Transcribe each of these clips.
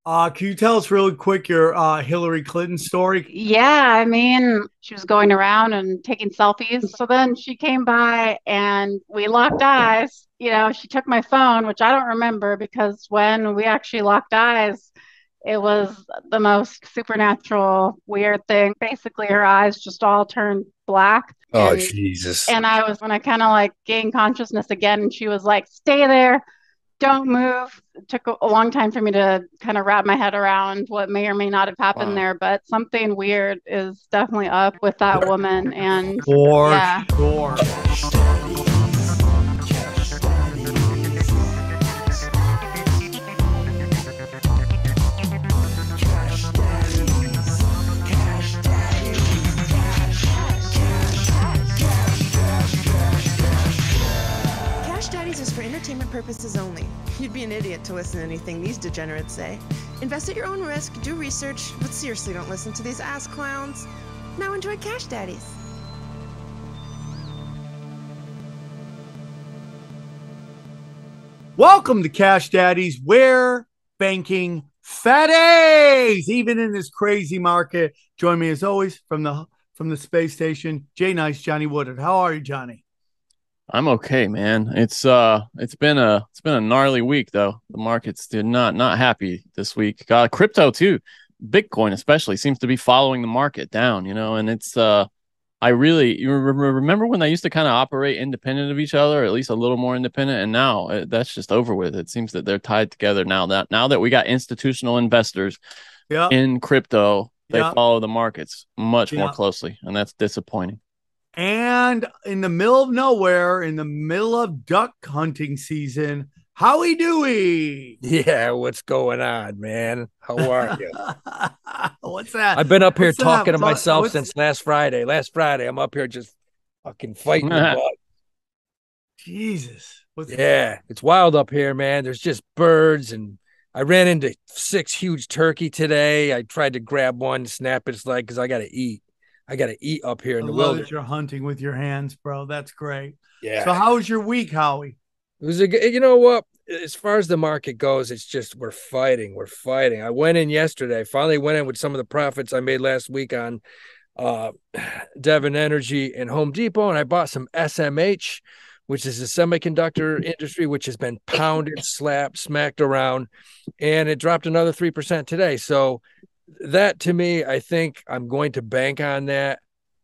Can you tell us really quick your Hillary Clinton story? Yeah, I mean, she was going around and taking selfies. So then she came by and we locked eyes. She took my phone, which I don't remember because when we actually locked eyes, it was the most supernatural, weird thing. Basically, her eyes just all turned black. Oh, And Jesus. and I was when I kind of like gained consciousness again, and she was like, "Stay there, don't move." It took a long time for me to kind of wrap my head around what may or may not have happened Wow. there, but something weird is definitely up with that woman. And For yeah. sure. Cash Daddies is for entertainment purposes only. You'd be an idiot to listen to anything these degenerates say. Invest at your own risk, do research, but seriously don't listen to these ass clowns. Now enjoy Cash Daddies. Welcome to Cash Daddies, where banking fatties, even in this crazy market. Join me as always from the space station, Jay Nice, Johnny Woodard. How are you, Johnny? I'm okay, man. It's been a gnarly week though. The markets did not happy this week. Crypto too. Bitcoin especially seems to be following the market down, and it's I really remember when they used to kind of operate independent of each other, or at least a little more independent, and now that's just over with. It seems that they're tied together now that we got institutional investors Yep, in crypto, they yep, follow the markets much more yep. closely, and that's disappointing. And in the middle of nowhere, in the middle of duck hunting season, how we doing? Yeah, what's going on, man? How are you? What's that? I've been up here What's that? talking to myself What's since last Friday. Last Friday, I'm up here just fucking fighting the bug. Jesus? What's Yeah, it's wild up here, man. There's just birds, and I ran into six huge turkey today. I tried to grab one, snap its leg because I got to eat. I got to eat up here I in the love wilderness. that you're hunting with your hands, bro. That's great. So, Yeah. how was your week, Howie? It was you know what? As far as the market goes, it's just we're fighting. We're fighting. I went in yesterday. Finally went in with some of the profits I made last week on uh Devon Energy and Home Depot, and I bought some SMH, which is the semiconductor industry, which has been pounded, slapped, smacked around, and it dropped another 3% today. So that to me, I think I'm going to bank on that.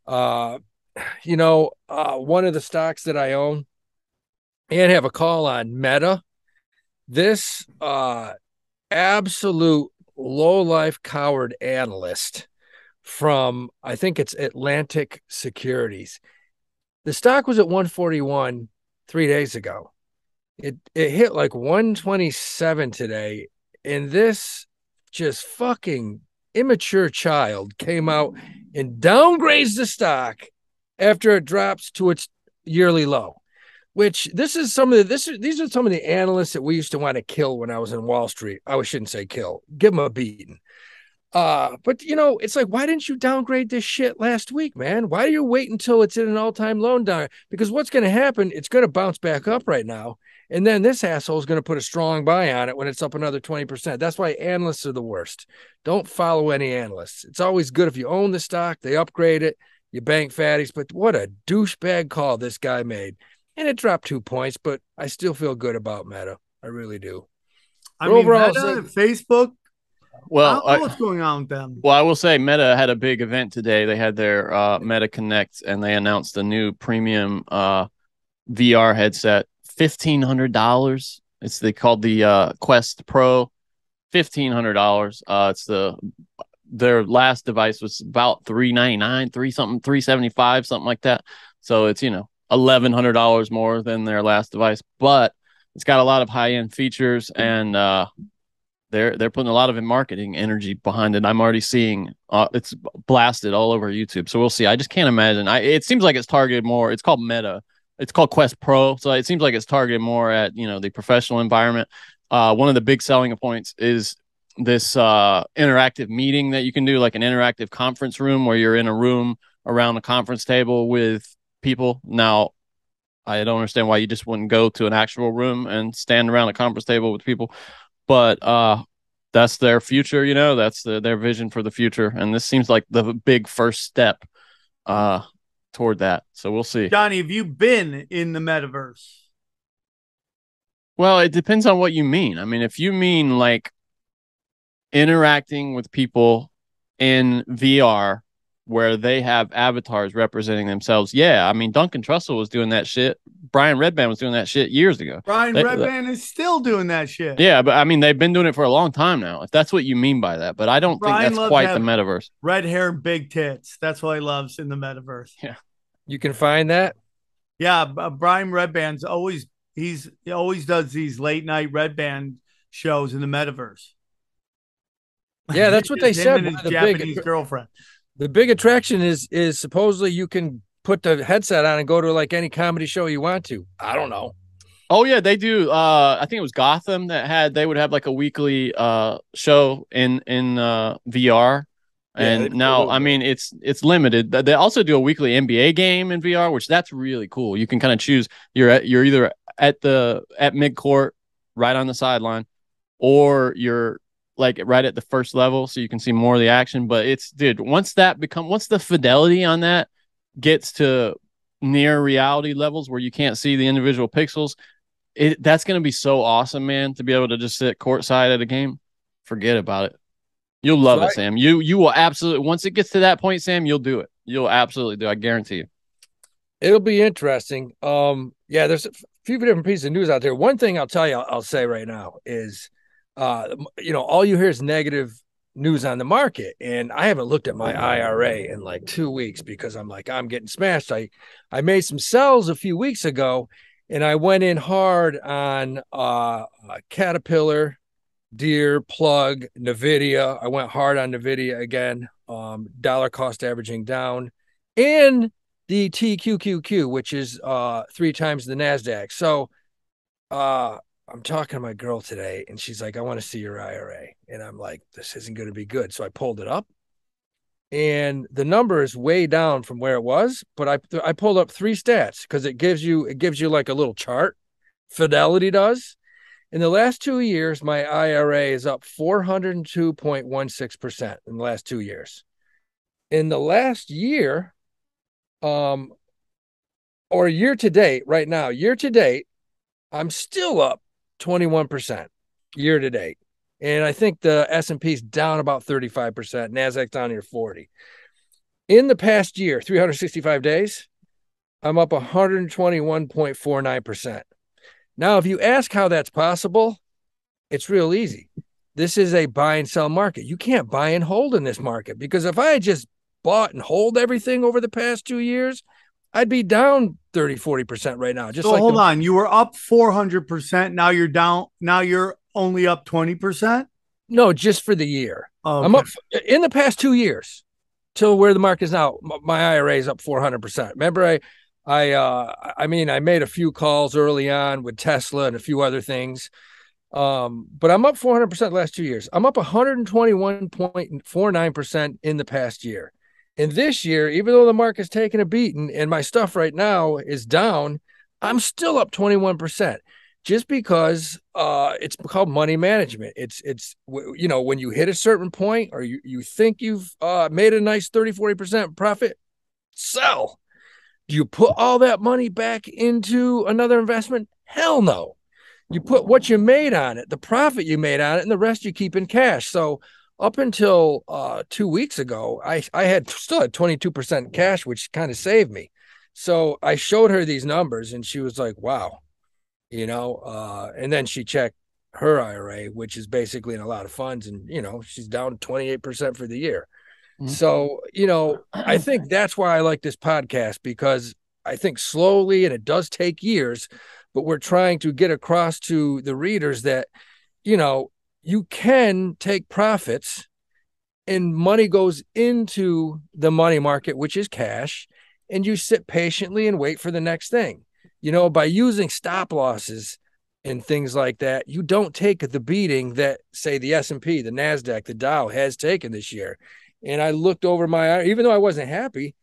Uh, one of the stocks that I own and have a call on Meta. This absolute low life coward analyst from I think it's Atlantic Securities. The stock was at 141 3 days ago. It hit like 127 today, and this just fucking immature child came out and downgrades the stock after it drops to its yearly low. Which this is some of the this these are some of the analysts that we used to want to kill when I was in Wall Street. I shouldn't say kill, give them a beating. But it's like, why didn't you downgrade this shit last week, man? Why do you wait until it's in an all-time low down? Because what's going to happen? It's going to bounce back up right now, and then this asshole is going to put a strong buy on it when it's up another 20%. That's why analysts are the worst. Don't follow any analysts. It's always good if you own the stock, they upgrade it, you bank fatties. But what a douchebag call this guy made, and it dropped 2 points, but I still feel good about Meta. I really do. I But mean, overall, Meta, Facebook. I Well, don't know what's going on with them. I will say Meta had a big event today. They had their Meta Connect, and they announced a new premium VR headset, $1,500. They called the Quest Pro, $1,500. Their last device was about 399, three something, 375, something like that. So it's $1,100 more than their last device, but it's got a lot of high end features, and they're putting a lot of marketing energy behind it. I'm already seeing it's blasted all over YouTube. So we'll see. I just can't imagine. It seems like it's targeted more. It's called Meta. It's called Quest Pro. So it seems like it's targeted more at the professional environment. One of the big selling points is this interactive meeting that you can do, like an interactive conference room where you're in a room around a conference table with people. Now, I don't understand why you just wouldn't go to an actual room and stand around a conference table with people. But that's their future. That's their vision for the future, and this seems like the big first step toward that. So we'll see. Johnny, have you been in the metaverse? Well, it depends on what you mean. I mean, if you mean like interacting with people in VR where they have avatars representing themselves, yeah. I mean, Duncan Trussell was doing that shit. Brian Redband was doing that shit years ago. Brian Redband is still doing that shit. Yeah, but I mean, they've been doing it for a long time now, if that's what you mean by that. But I don't think that's quite the metaverse. Red hair and big tits. That's what he loves in the metaverse. Yeah. You can find that? Yeah, Brian Redband's he always does these late night Redband shows in the metaverse. Yeah, that's what they said. His Japanese girlfriend. The big attraction is supposedly you can put the headset on and go to like any comedy show you want to. I don't know. Oh yeah, they do. I think it was Gotham they would have like a weekly show in VR. And now, I mean, it's limited. They also do a weekly NBA game in VR, which that's really cool. You can kind of choose. You're either at midcourt, right on the sideline, or you're like right at the first level, so you can see more of the action. But once the fidelity on that gets to near reality levels where you can't see the individual pixels, that's going to be so awesome, man. To be able to just sit courtside at a game, forget about it. You'll love it, Sam. You will absolutely, once it gets to that point, Sam, you'll do it. You'll absolutely do it. I guarantee you. It'll be interesting. Yeah, there's a few different pieces of news out there. One thing I'll tell you, I'll say right now is, all you hear is negative news on the market. And I haven't looked at my IRA in like 2 weeks because I'm getting smashed. I made some sells a few weeks ago and I went in hard on Caterpillar, Deere, Plug, NVIDIA. I went hard on NVIDIA again, dollar cost averaging down, and the TQQQ, which is 3 times the NASDAQ. So I'm talking to my girl today, and she's like, I want to see your IRA. And I'm like, this isn't going to be good. So I pulled it up, and the number is way down from where it was. But I pulled up 3 stats because it gives you like a little chart. Fidelity does. In the last 2 years, my IRA is up 402.16% in the last 2 years. In the last year, or year to date, right now, I'm still up 21% year to date. And I think the S&P is down about 35%. NASDAQ's down near 40. In the past year, 365 days, I'm up 121.49%. Now, if you ask how that's possible, it's real easy. This is a buy and sell market. You can't buy and hold in this market because if I had just bought and hold everything over the past 2 years, I'd be down 30-40% right now. Just so hold on, you were up 400%. Now you're down. Now you're only up 20%. No, just for the year. Okay. I'm up in the past 2 years till where the market is now. My IRA is up 400%. Remember, I made a few calls early on with Tesla and a few other things. But I'm up 400% the last 2 years. I'm up 121.49% in the past year. And this year, even though the market's taking a beating and my stuff right now is down, I'm still up 21%. Just because it's called money management. It's when you hit a certain point or you think you've made a nice 30-40% profit, sell. Do you put all that money back into another investment? Hell no. You put what you made on it, the profit you made on it, and the rest you keep in cash. So up until 2 weeks ago, I still had 22% cash, which kind of saved me. So I showed her these numbers and she was like, wow, and then she checked her IRA, which is basically in a lot of funds. And, she's down 28% for the year. So, I think that's why I like this podcast, because I think slowly, and it does take years, but we're trying to get across to the readers that, you can take profits and money goes into the money market, which is cash, and you sit patiently and wait for the next thing. By using stop losses and things like that, you don't take the beating that, say, the S&P, the NASDAQ, the Dow has taken this year. And I looked over even though I wasn't happy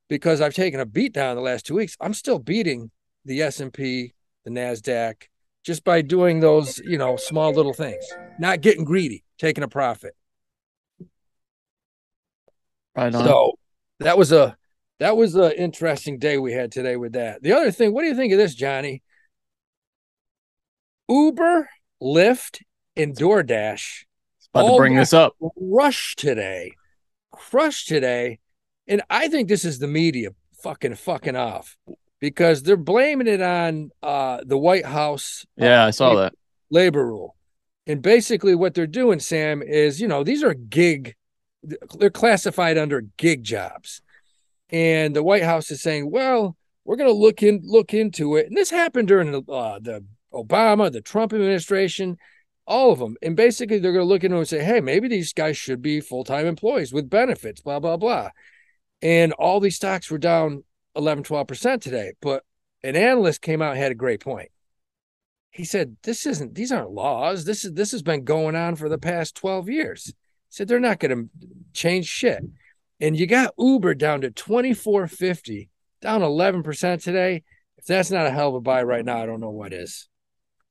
because I've taken a beat down the last 2 weeks, I'm still beating the S&P, the NASDAQ, just by doing those, small little things, not getting greedy, taking a profit. Right on. So that was an interesting day we had today with that. The other thing, what do you think of this, Johnny? Uber, Lyft, and DoorDash About to bring this up. crushed today. And I think this is the media fucking off, because they're blaming it on the White House. Yeah, I saw that. Labor rule. And basically what they're doing, Sam, is, these are they're classified under gig jobs. And the White House is saying, well, we're going to look into it. And this happened during the Obama, the Trump administration, all of them. And basically they're going to look into it and say, hey, maybe these guys should be full-time employees with benefits, blah, blah, blah. And all these stocks were down 11, 12% today. But an analyst came out and had a great point. He said, these aren't laws. This has been going on for the past 12 years. He said, they're not going to change shit. And you got Uber down to $24.50, down 11% today. If that's not a hell of a buy right now, I don't know what is.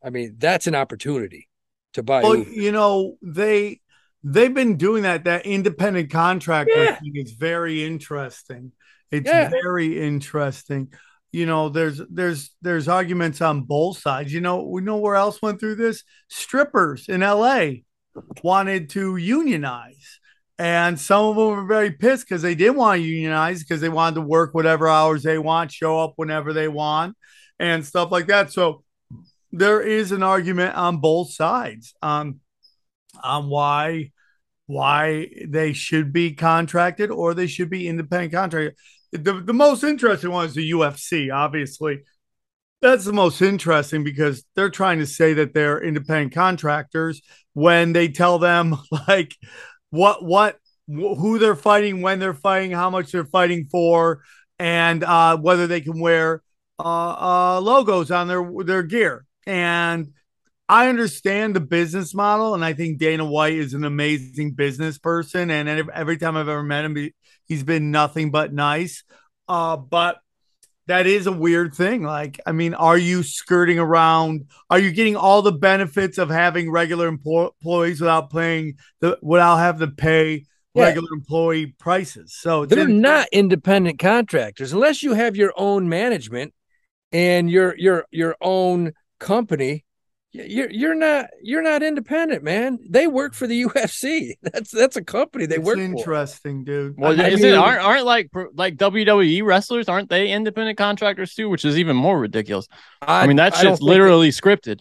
I mean, that's an opportunity to buy Uber. They've been doing that. That independent contractor thing is very interesting. It's very interesting. There's arguments on both sides. We know where else went through this? Strippers in LA wanted to unionize. And some of them were very pissed because they didn't want to unionize, because they wanted to work whatever hours they want, show up whenever they want, and stuff like that. So there is an argument on both sides on why they should be contracted or they should be independent contracted. The most interesting one is the UFC, obviously. That's the most interesting because they're trying to say that they're independent contractors when they tell them like who they're fighting, when they're fighting, how much they're fighting for, and whether they can wear logos on their gear. And I understand the business model, and I think Dana White is an amazing business person. And every time I've ever met him, he's been nothing but nice. But that is a weird thing. Like, I mean, are you skirting around? Are you getting all the benefits of having regular employees without having to pay regular employee prices? So they're not independent contractors unless you have your own management and your own company. You're not independent, man. They work for the UFC. That's a company they work for. Interesting, dude. Well, aren't like WWE wrestlers, aren't they independent contractors too? Which is even more ridiculous. I mean, that shit's literally scripted.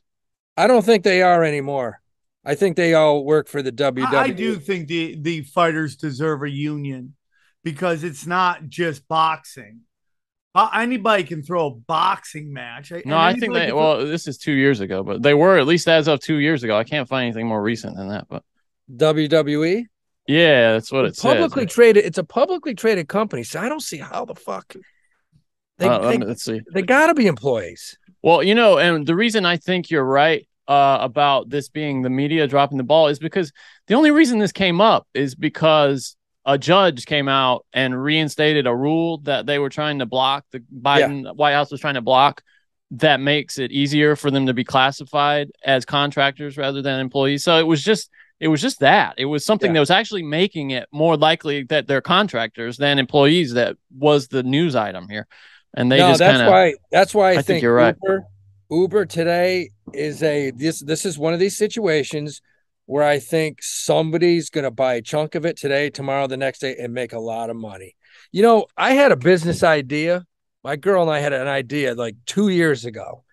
I don't think they are anymore. I think they all work for the WWE. I do think the fighters deserve a union because it's not just boxing. Anybody can throw a boxing match. No, I think this is 2 years ago, but they were, at least as of 2 years ago. I can't find anything more recent than that. But WWE? Yeah, that's what it says. Publicly traded. It's a publicly traded company, so I don't see how the fuck let's see. They got to be employees. Well, and the reason I think you're right about this being the media dropping the ball is because the only reason this came up is because a judge came out and reinstated a rule that they were trying to block, the White House was trying to block, that makes it easier for them to be classified as contractors rather than employees. So it was just that. It was something that was actually making it more likely that they're contractors than employees. That was the news item here. And that's why I think you're right. Uber today is this is one of these situations where I think somebody's going to buy a chunk of it today, tomorrow, the next day, and make a lot of money. I had a business idea. My girl and I had an idea like 2 years ago,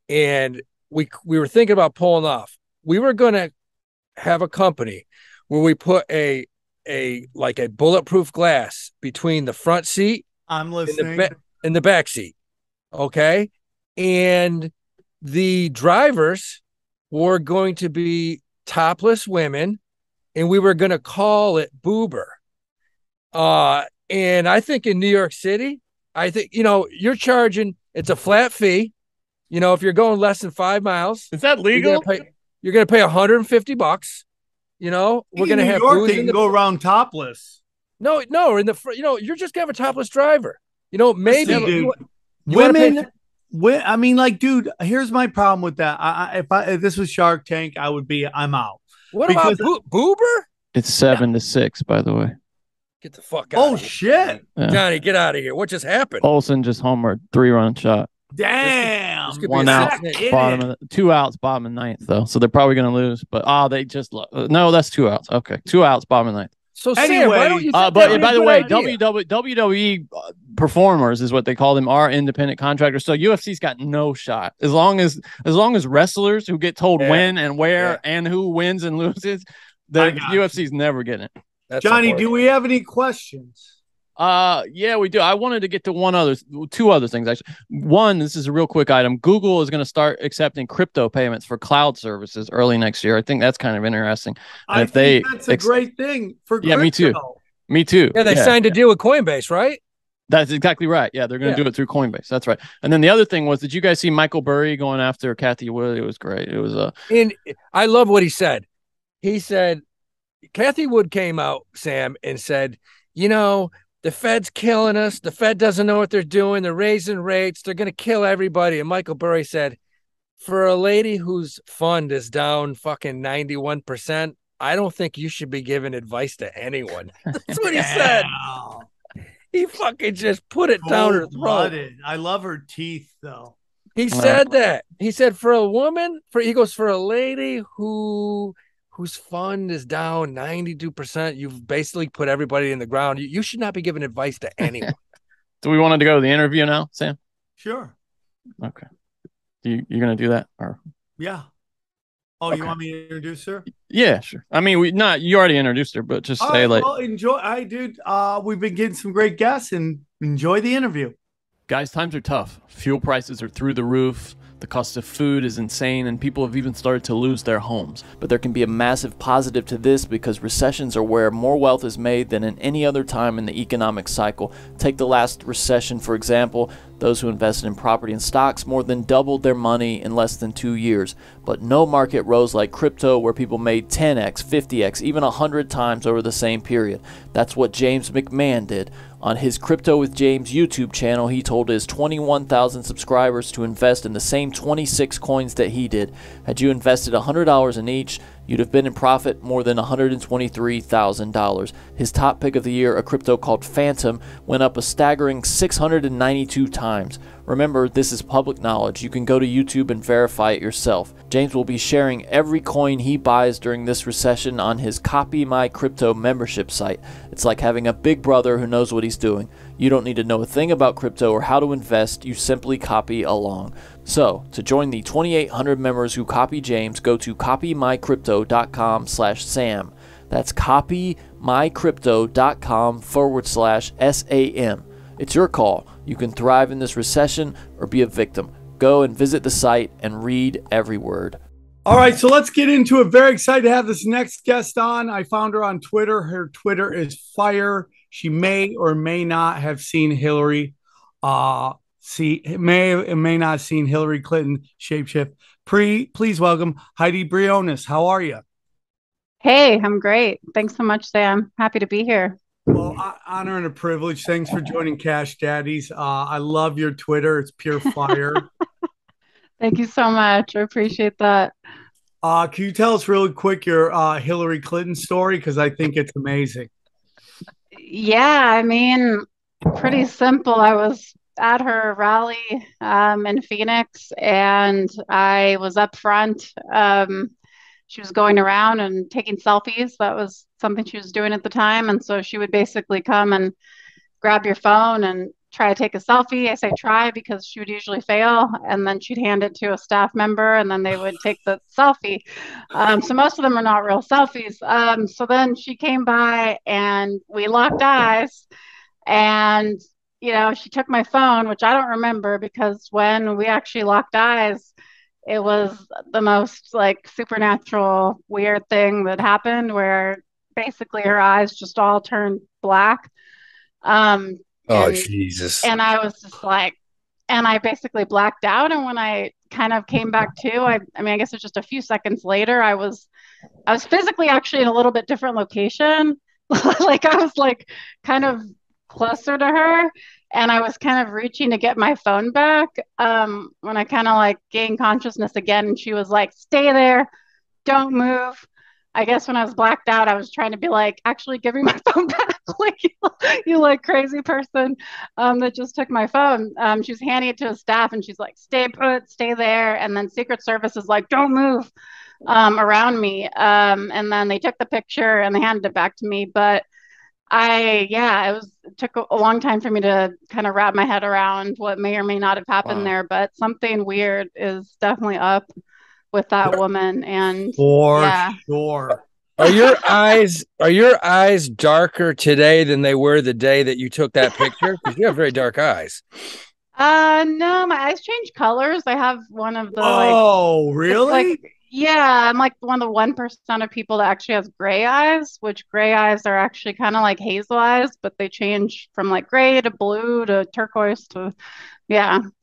and we were thinking about pulling off. We were going to have a company where we put a bulletproof glass between the front seat and the back seat. Okay. And the drivers were going to be topless women, and we were going to call it Boober. And I think in New York City, I think, you're charging, it's a flat fee. If you're going less than 5 miles, is that legal? You're going to pay $150. We're going to have New York, they can go around topless. No, in the you're just going to have a topless driver. Maybe dude, I mean, like, dude, here's my problem with that. If this was Shark Tank, I'm out. What Because about Boober? It's 7-6, by the way. Get the fuck out. oh shit, Yeah. Johnny, get out of here. What just happened? Olsen just homered, 3-run shot. damn, this could be One a out, six-inning. bottom of the, 2 outs, bottom of ninth though. So they're probably going to lose. But they just no, that's 2 outs. Okay, 2 outs, bottom of ninth. So Anyway, Sam, why don't you? But think that'd be by a the good way, idea? WWE performers is what they call them, are independent contractors. So UFC's got no shot as long as wrestlers who get told when and where and who wins and loses. The UFC's never getting it. That's Johnny, do we have any questions? Yeah, we do. I wanted to get to two other things actually. One, this is a real quick item. Google is going to start accepting crypto payments for cloud services early next year. I think that's kind of interesting. And I think that's a great thing for crypto. Me too. Me too. Yeah, they signed a deal with Coinbase, right? That's exactly right. Yeah, they're going to do it through Coinbase. That's right. And then the other thing was, did you guys see Michael Burry going after Kathy Wood? It was great. It was and I love what he said. He said Kathy Wood came out, Sam, and said, the Fed's killing us. The Fed doesn't know what they're doing. They're raising rates. They're going to kill everybody. And Michael Burry said, for a lady whose fund is down fucking 91%, I don't think you should be giving advice to anyone. That's what he said. He fucking just put it down her throat. I love her teeth, though. He said that. He said for a lady whose fund is down 92%, you've basically put everybody in the ground. You should not be giving advice to anyone. Do we want to go to the interview now, Sam? Sure. Okay. You're going to do that? Or yeah. Oh, okay. You want me to introduce her? Yeah, sure. I mean, you already introduced her, but just say like. Well, enjoy. Dude, we've been getting some great guests, and enjoy the interview. Guys, times are tough. Fuel prices are through the roof. The cost of food is insane, and people have even started to lose their homes. But there can be a massive positive to this, because recessions are where more wealth is made than in any other time in the economic cycle. Take the last recession, for example. Those who invested in property and stocks more than doubled their money in less than 2 years. But no market rose like crypto, where people made 10x, 50x, even 100 times over the same period. That's what James McMahon did. On his Crypto with James YouTube channel, he told his 21,000 subscribers to invest in the same 26 coins that he did. Had you invested $100 in each, you'd have been in profit more than $123,000. His top pick of the year, a crypto called Phantom, went up a staggering 692 times. Remember, this is public knowledge. You can go to YouTube and verify it yourself. James will be sharing every coin he buys during this recession on his Copy My Crypto membership site. It's like having a big brother who knows what he's doing. You don't need to know a thing about crypto or how to invest. You simply copy along. So, to join the 2,800 members who copy James, go to copymycrypto.com/Sam. That's copymycrypto.com/SAM. It's your call. You can thrive in this recession or be a victim. Go and visit the site and read every word. All right, so let's get into it. Very excited to have this next guest on. I found her on Twitter. Her Twitter is fire. She may or may not have seen Hillary. May or may not have seen Hillary Clinton shapeshift. Please welcome Heidi Briones. How are you? Hey, I'm great. Thanks so much, Sam. Happy to be here. Well, honor and a privilege. Thanks for joining Cash Daddies. I love your Twitter. It's pure fire. Thank you so much. I appreciate that. Can you tell us really quick your Hillary Clinton story? Because I think it's amazing. Yeah, I mean, pretty simple. I was at her rally in Phoenix, and I was up front. She was going around and taking selfies. That was something she was doing at the time. And so she would basically come and grab your phone and try to take a selfie. I say try because she would usually fail. And then she'd hand it to a staff member, and then they would take the selfie. So most of them are not real selfies. So then she came by and we locked eyes, and she took my phone, which I don't remember, because when we actually locked eyes, it was the most like supernatural weird thing that happened, where basically her eyes just all turned black. Jesus. And I was just like, and I basically blacked out. And when I kind of came back to, I guess it was just a few seconds later, I was physically actually in a little bit different location. Like I was like kind of closer to her. and I was kind of reaching to get my phone back when I kind of like gained consciousness again. And she was like, stay there, don't move. I guess when I was blacked out, I was trying to be like, actually, give me my phone back. Like, you like crazy person that just took my phone. She was handing it to a staff and she's like, stay put, stay there. And then Secret Service is like, don't move around me. And then they took the picture and they handed it back to me. But it took a long time for me to kind of wrap my head around what may or may not have happened there. But something weird is definitely up with that woman. And For sure. Are your eyes darker today than they were the day that you took that picture? Because you have very dark eyes. No, my eyes change colors. I have one of the really? I'm like one of the 1% of people that actually has gray eyes, which gray eyes are actually kind of like hazel eyes, but they change from like gray to blue to turquoise to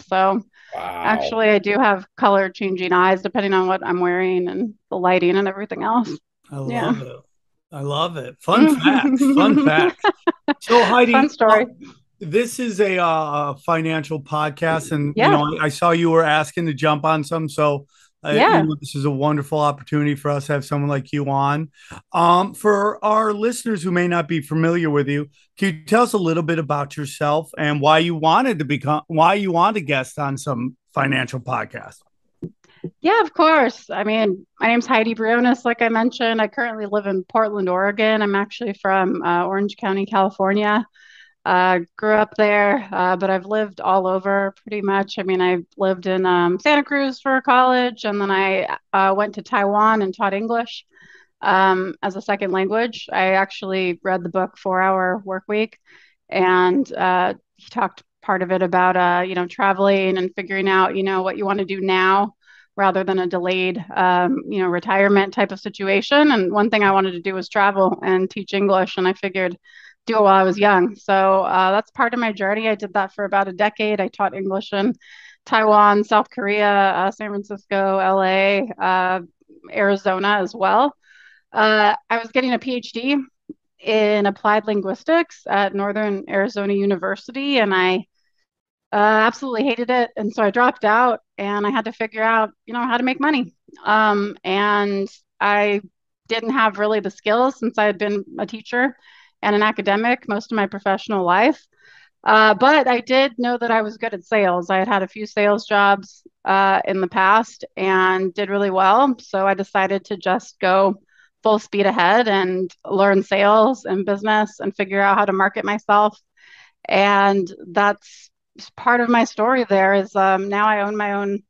so actually I do have color changing eyes depending on what I'm wearing and the lighting and everything else. I love it. I love it. Fun facts. So Heidi, fun story. This is a financial podcast, and you know, I saw you were asking to jump on some, so you know, this is a wonderful opportunity for us to have someone like you on. For our listeners who may not be familiar with you, can you tell us a little bit about yourself and why you wanted to guest on some financial podcasts? Yeah, of course. I mean, my name's Heidi Briones, like I mentioned. I currently live in Portland, Oregon. I'm actually from Orange County, California. Grew up there, but I've lived all over pretty much. I mean, I lived in Santa Cruz for college, and then I went to Taiwan and taught English as a second language. I actually read the book 4-Hour Workweek, and he talked part of it about you know, traveling and figuring out, you know, what you want to do now rather than a delayed you know, retirement type of situation. And one thing I wanted to do was travel and teach English, and I figured do it while I was young. So that's part of my journey. I did that for about a decade. I taught English in Taiwan, South Korea, San Francisco, LA, Arizona as well. I was getting a PhD in applied linguistics at Northern Arizona University, and I absolutely hated it. And so I dropped out and I had to figure out, you know, how to make money. And I didn't have really the skills since I had been a teacher and an academic most of my professional life. But I did know that I was good at sales. I had had a few sales jobs in the past and did really well. So I decided to just go full speed ahead and learn sales and business and figure out how to market myself. And that's part of my story there is now I own my own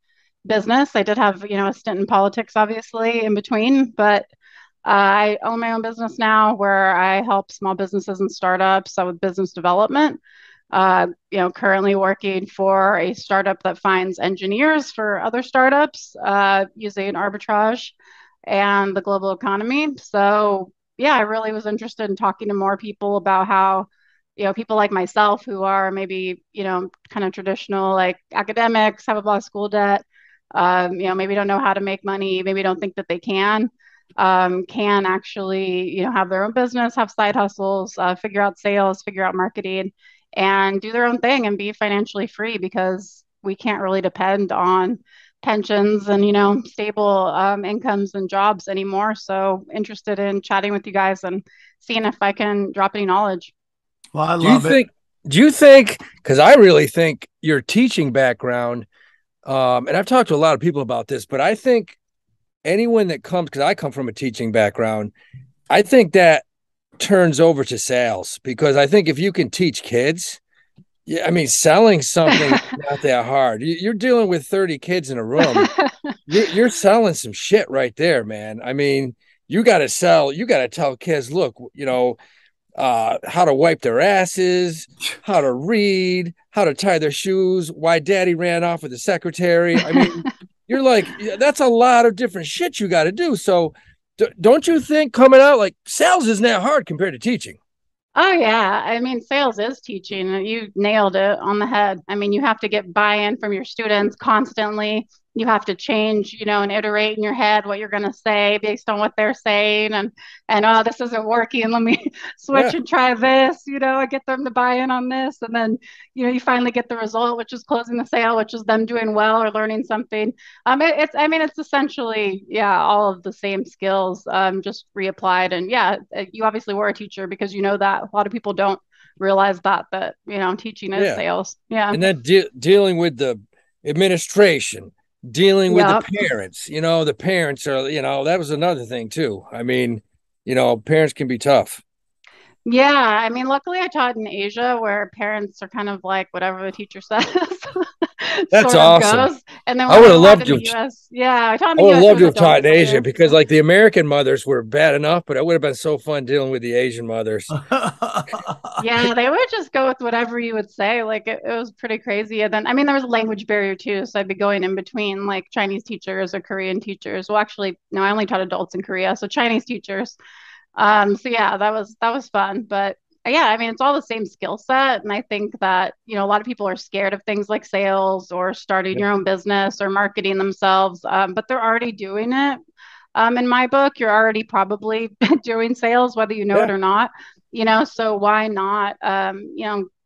business. I did have, you know, a stint in politics, obviously, in between, but I own my own business now where I help small businesses and startups with business development. You know, currently working for a startup that finds engineers for other startups using arbitrage and the global economy. So, yeah, I really was interested in talking to more people about how, you know, people like myself who are maybe, you know, kind of traditional, like academics, have a lot of school debt, you know, maybe don't know how to make money, maybe don't think that they can actually, you know, have their own business, have side hustles, figure out sales, figure out marketing, and do their own thing and be financially free, because we can't really depend on pensions and, you know, stable incomes and jobs anymore. So interested in chatting with you guys and seeing if I can drop any knowledge. Well, I love it. Do you think, because I really think your teaching background, and I've talked to a lot of people about this, but I think anyone that comes, because I come from a teaching background, I think that turns over to sales, because I think if you can teach kids, I mean, selling something is not that hard. You're dealing with 30 kids in a room. You're selling some shit right there, man. I mean, you got to tell kids, look, you know, how to wipe their asses, how to read, how to tie their shoes, why daddy ran off with the secretary. I mean, you're like, that's a lot of different shit you got to do. So don't you think coming out like sales isn't that hard compared to teaching? Oh, yeah. I mean, sales is teaching. You nailed it on the head. I mean, you have to get buy-in from your students constantly. you have to change, and iterate in your head what you're going to say based on what they're saying. And oh, this isn't working. Let me switch and try this, and get them to buy in on this. And then, you finally get the result, which is closing the sale, which is them doing well or learning something. It's essentially, all of the same skills, just reapplied. And you obviously were a teacher because that a lot of people don't realize that teaching is sales. And then dealing with the administration, dealing with the parents. The parents are, that was another thing too. I mean, parents can be tough. Yeah, luckily I taught in Asia where parents are kind of like whatever the teacher says. That's awesome. Goes. And then I would have loved to. US, I taught in the the US. I would love to have taught in Asia because like the American mothers were bad enough, but it would have been so fun dealing with the Asian mothers. Yeah, they would just go with whatever you would say. Like it was pretty crazy. And then there was a language barrier too, so I'd be going in between like Chinese teachers or Korean teachers. Well, actually, no, I only taught adults in Korea, so Chinese teachers. So yeah, that was fun. But yeah, it's all the same skill set. And I think that, a lot of people are scared of things like sales or starting your own business or marketing themselves. But they're already doing it. In my book, you're already probably doing sales, whether you know it or not, so why not,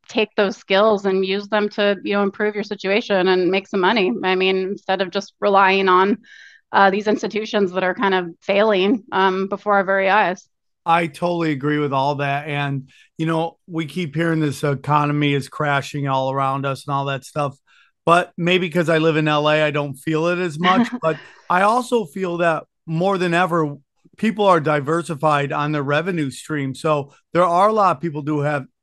take those skills and use them to, improve your situation and make some money. Instead of just relying on these institutions that are kind of failing before our very eyes. I totally agree with all that. And, we keep hearing this economy is crashing all around us and all that stuff. But maybe because I live in LA, I don't feel it as much. But I also feel that more than ever, people are diversified on their revenue stream. So there are a lot of people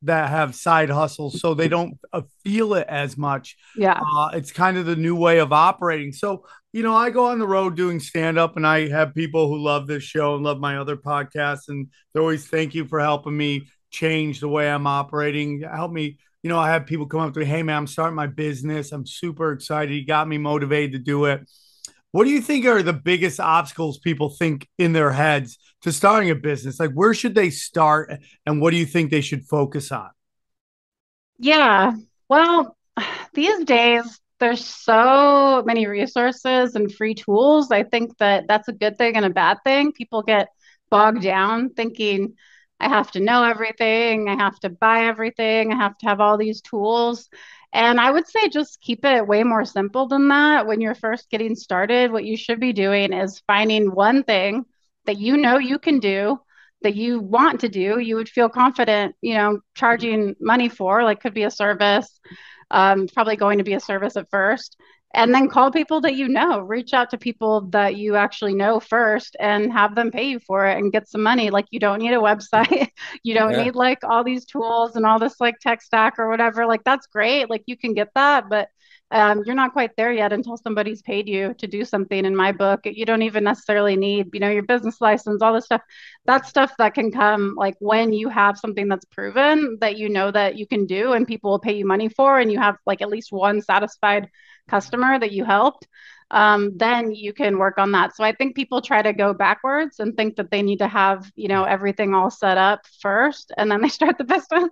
that have side hustles, so they don't feel it as much. Yeah. It's kind of the new way of operating. So, I go on the road doing stand up and I have people who love this show and love my other podcasts. And they always thank you for helping me change the way I'm operating. Help me. I have people come up to me, hey man, I'm starting my business. I'm super excited. You got me motivated to do it. What do you think are the biggest obstacles people think in their heads to starting a business? Like, where should they start? And what do you think they should focus on? Yeah. Well, these days, there's so many resources and free tools. I think that that's a good thing and a bad thing. People get bogged down thinking, I have to know everything. I have to buy everything. I have to have all these tools. And I would say just keep it way more simple than that. When you're first getting started, what you should be doing is finding one thing that you can do, that you want to do, you would feel confident, charging money for, like could be a service, probably going to be a service at first. And then call people that reach out to people that you actually know first and have them pay you for it and get some money. Like you don't need a website. You don't need like all these tools and all this like tech stack or whatever. Like that's great. Like you can get that, but you're not quite there yet until somebody's paid you to do something. In my book, you don't even necessarily need, your business license, all this stuff. That's stuff that can come like when you have something that's proven that that you can do and people will pay you money for, and you have like at least one satisfied customer that you helped, then you can work on that. So I think people try to go backwards and think that they need to have, everything all set up first and then they start the business.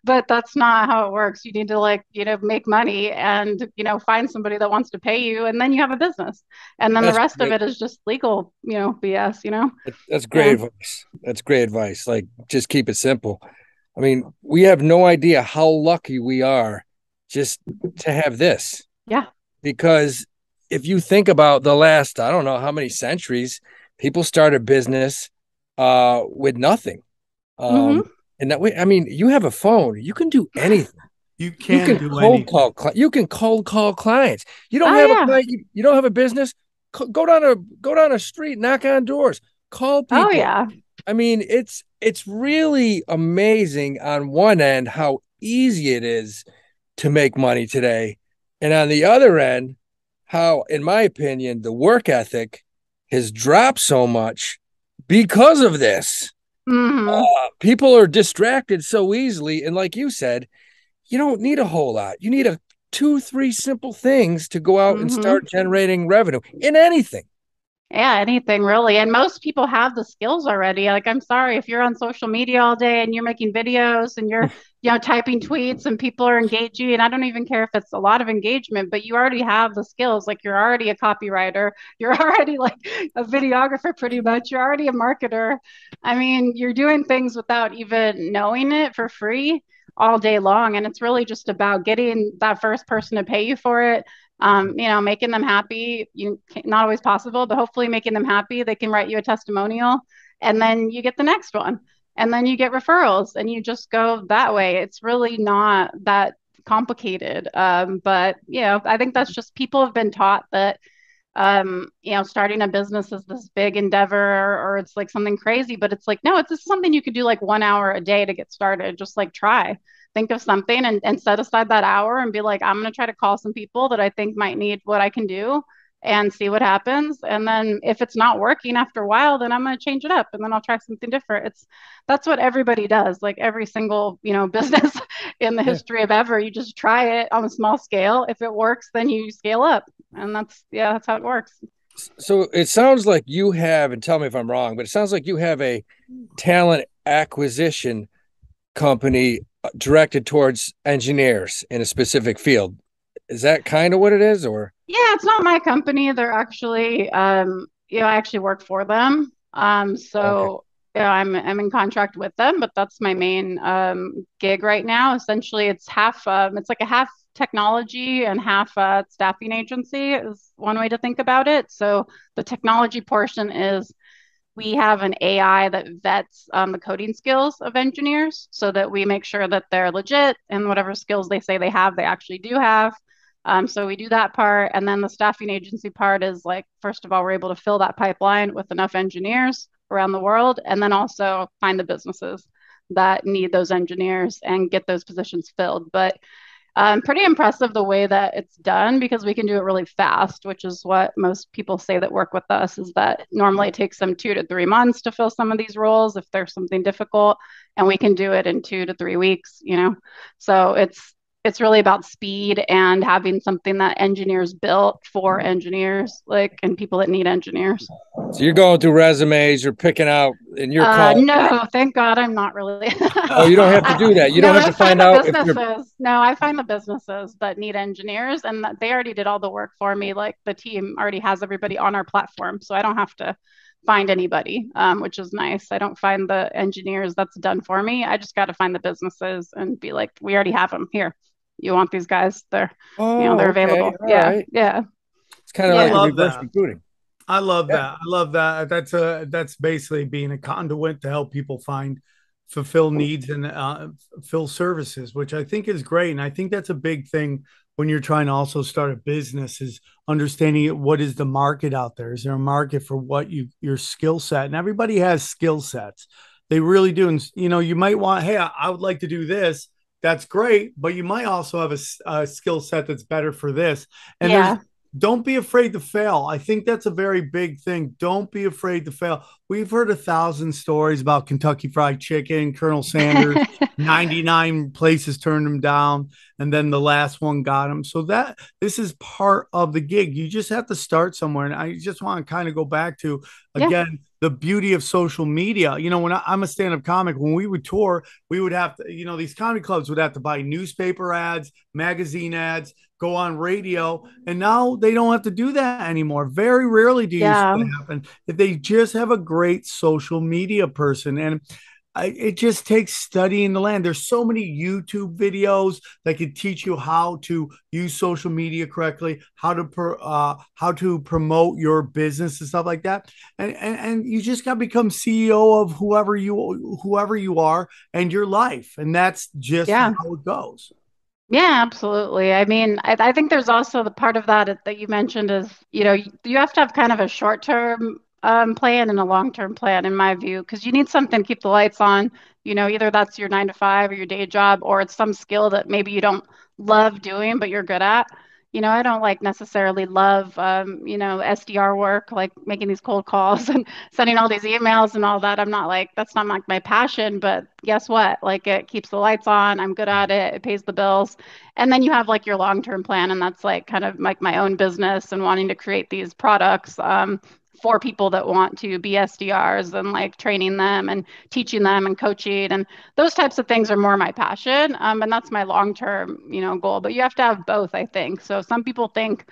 But that's not how it works. You need to make money and, find somebody that wants to pay you, and then you have a business. And then the rest of it is just legal, BS, That's great advice. That's great advice. Like, just keep it simple. We have no idea how lucky we are just to have this. Yeah. Because if you think about the last, I don't know how many centuries, people started business with nothing. And that way, you have a phone. You can do anything. You can You can cold call clients. You don't have a client. You don't have a business. Go down a street, knock on doors, call people. Oh yeah. It's really amazing on one end how easy it is to make money today. And on the other end, how, in my opinion, the work ethic has dropped so much because of this. People are distracted so easily. And like you said, you don't need a whole lot. You need 2-3 simple things to go out and start generating revenue in anything. Yeah, anything really. And most people have the skills already. Like, I'm sorry, if you're on social media all day and you're making videos and you're, typing tweets and people are engaging, and I don't even care if it's a lot of engagement, but you already have the skills. Like, you're already a copywriter, you're already like a videographer, pretty much. You're already a marketer. I mean, you're doing things without even knowing it for free all day long. And it's really just about getting that first person to pay you for it, making them happy. Not always possible, but hopefully making them happy. They can write you a testimonial, and then you get the next one, and then you get referrals, and you just go that way. It's really not that complicated. But I think that's just people have been taught that starting a business is this big endeavor, or it's like something crazy, but it's like, no, it's just something you could do like 1 hour a day to get started. Just like think of something and set aside that hour and be like, I'm going to try to call some people that I think might need what I can do and see what happens. And then if it's not working after a while, then I'm going to change it up and then I'll try something different. That's what everybody does. Like every single, business in the history of ever, you just try it on a small scale. If it works, then you scale up. And that's how it works. So it sounds like you have, and tell me if I'm wrong, but it sounds like you have a talent acquisition company directed towards engineers in a specific field. Is that kind of what it is, or? Yeah, it's not my company. They're actually, I actually work for them. So I'm in contract with them, but that's my main gig right now. Essentially, it's like a half technology and half staffing agency is one way to think about it. So the technology portion is we have an AI that vets the coding skills of engineers so that we make sure that they're legit and whatever skills they say they have, they actually do have. So we do that part. And then the staffing agency part is like, first of all, we're able to fill that pipeline with enough engineers around the world, and then also find the businesses that need those engineers and get those positions filled. But pretty impressive the way that it's done because we can do it really fast, which is what most people say that work with us, is that normally it takes them 2 to 3 months to fill some of these roles if there's something difficult, and we can do it in 2 to 3 weeks. So it's really about speed and having something that engineers built for engineers, like, and people that need engineers. So you're going through resumes, you're picking out, and you're calling. No, thank God I'm not really. Oh, you don't have to do that. You don't have to find out if No, I find the businesses that need engineers, and that they already did all the work for me. Like the team already has everybody on our platform, so I don't have to find anybody, which is nice. I don't find the engineers, that's done for me. I just got to find the businesses and be like, we already have them here. You want these guys? They're available. Yeah, right. Yeah. It's kind of like a reverse recruiting. I love that. I love that. That's basically being a conduit to help people fulfill needs and fill services, which I think is great. And I think that's a big thing when you're trying to also start a business, is understanding what is the market out there. Is there a market for what your skill set? And everybody has skill sets. They really do. And you might want, hey, I would like to do this. That's great, but you might also have a skill set that's better for this. And don't be afraid to fail. I think that's a very big thing. Don't be afraid to fail. We've heard 1,000 stories about Kentucky Fried Chicken, Colonel Sanders, 99 places turned him down, and then the last one got him. So this is part of the gig. You just have to start somewhere. And I just want to kind of go back to, again, the beauty of social media. When I'm a stand-up comic, when we would tour, we would have to, these comedy clubs would have to buy newspaper ads, magazine ads, go on radio, and now they don't have to do that anymore. Very rarely do you see that happen. If they just have a great social media person, and it just takes studying the land. There's so many YouTube videos that can teach you how to use social media correctly, how to promote your business and stuff like that. And you just got to become CEO of whoever you are and your life, and that's just how it goes. Yeah, absolutely. I mean, I think there's also the part of that you mentioned is, you have to have kind of a short-term plan and a long-term plan, in my view, because you need something to keep the lights on. Either that's your 9 to 5 or your day job, or it's some skill that maybe you don't love doing, but you're good at. I don't necessarily love, SDR work, like making these cold calls and sending all these emails and all that. I'm not that's not my passion, but guess what? It keeps the lights on. I'm good at it. It pays the bills. And then you have your long-term plan. And that's kind of my own business and wanting to create these products for people that want to be SDRs and like training them and teaching them and coaching, and those types of things are more my passion. And that's my long-term, goal. But you have to have both, I think. So some people think,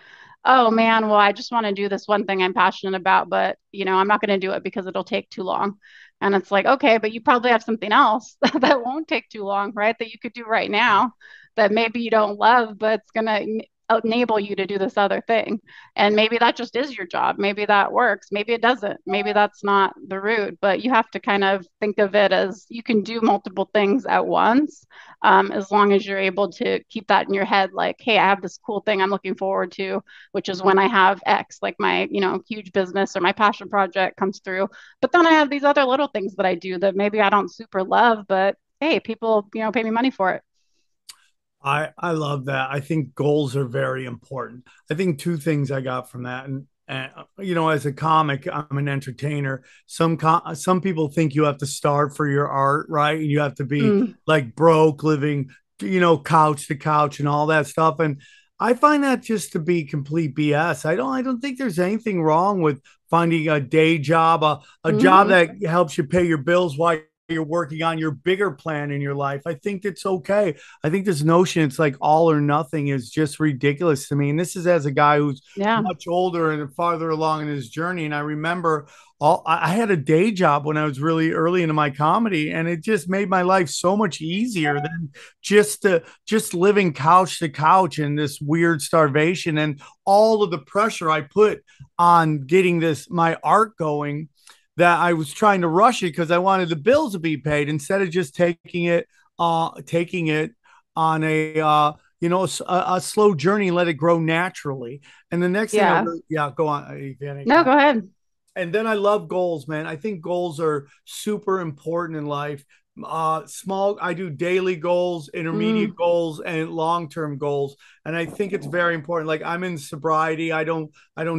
oh man, well, I just want to do this one thing I'm passionate about, but I'm not going to do it because it'll take too long. And it's like, okay, but you probably have something else that won't take too long, right? That you could do right now that maybe you don't love, but it's going to enable you to do this other thing. And maybe that just is your job. Maybe that works. Maybe it doesn't. Maybe that's not the route, but you have to kind of think of it as you can do multiple things at once, as long as you're able to keep that in your head. Like, hey, I have this cool thing I'm looking forward to, which is when I have X, like my, huge business or my passion project comes through. But then I have these other little things that I do that maybe I don't super love, but hey, people, pay me money for it. I love that. I think goals are very important. I think two things I got from that, and as a comic, I'm an entertainer. Some people think you have to starve for your art, right? And you have to be like broke, living, couch to couch and all that stuff. And I find that just to be complete BS. I don't think there's anything wrong with finding a day job, a job that helps you pay your bills while you're working on your bigger plan in your life. I think it's okay. I think this notion it's like all or nothing is just ridiculous to me. And this is as a guy who's much older and farther along in his journey. And I remember I had a day job when I was really early into my comedy, and it just made my life so much easier than just living couch to couch in this weird starvation and all of the pressure I put on getting my art going, that I was trying to rush it because I wanted the bills to be paid instead of just taking it on a slow journey and let it grow naturally. And the next thing, go on. No, go ahead. And then I love goals, man. I think goals are super important in life. I do daily goals, intermediate goals, and long-term goals. And I think it's very important. Like, I'm in sobriety. I don't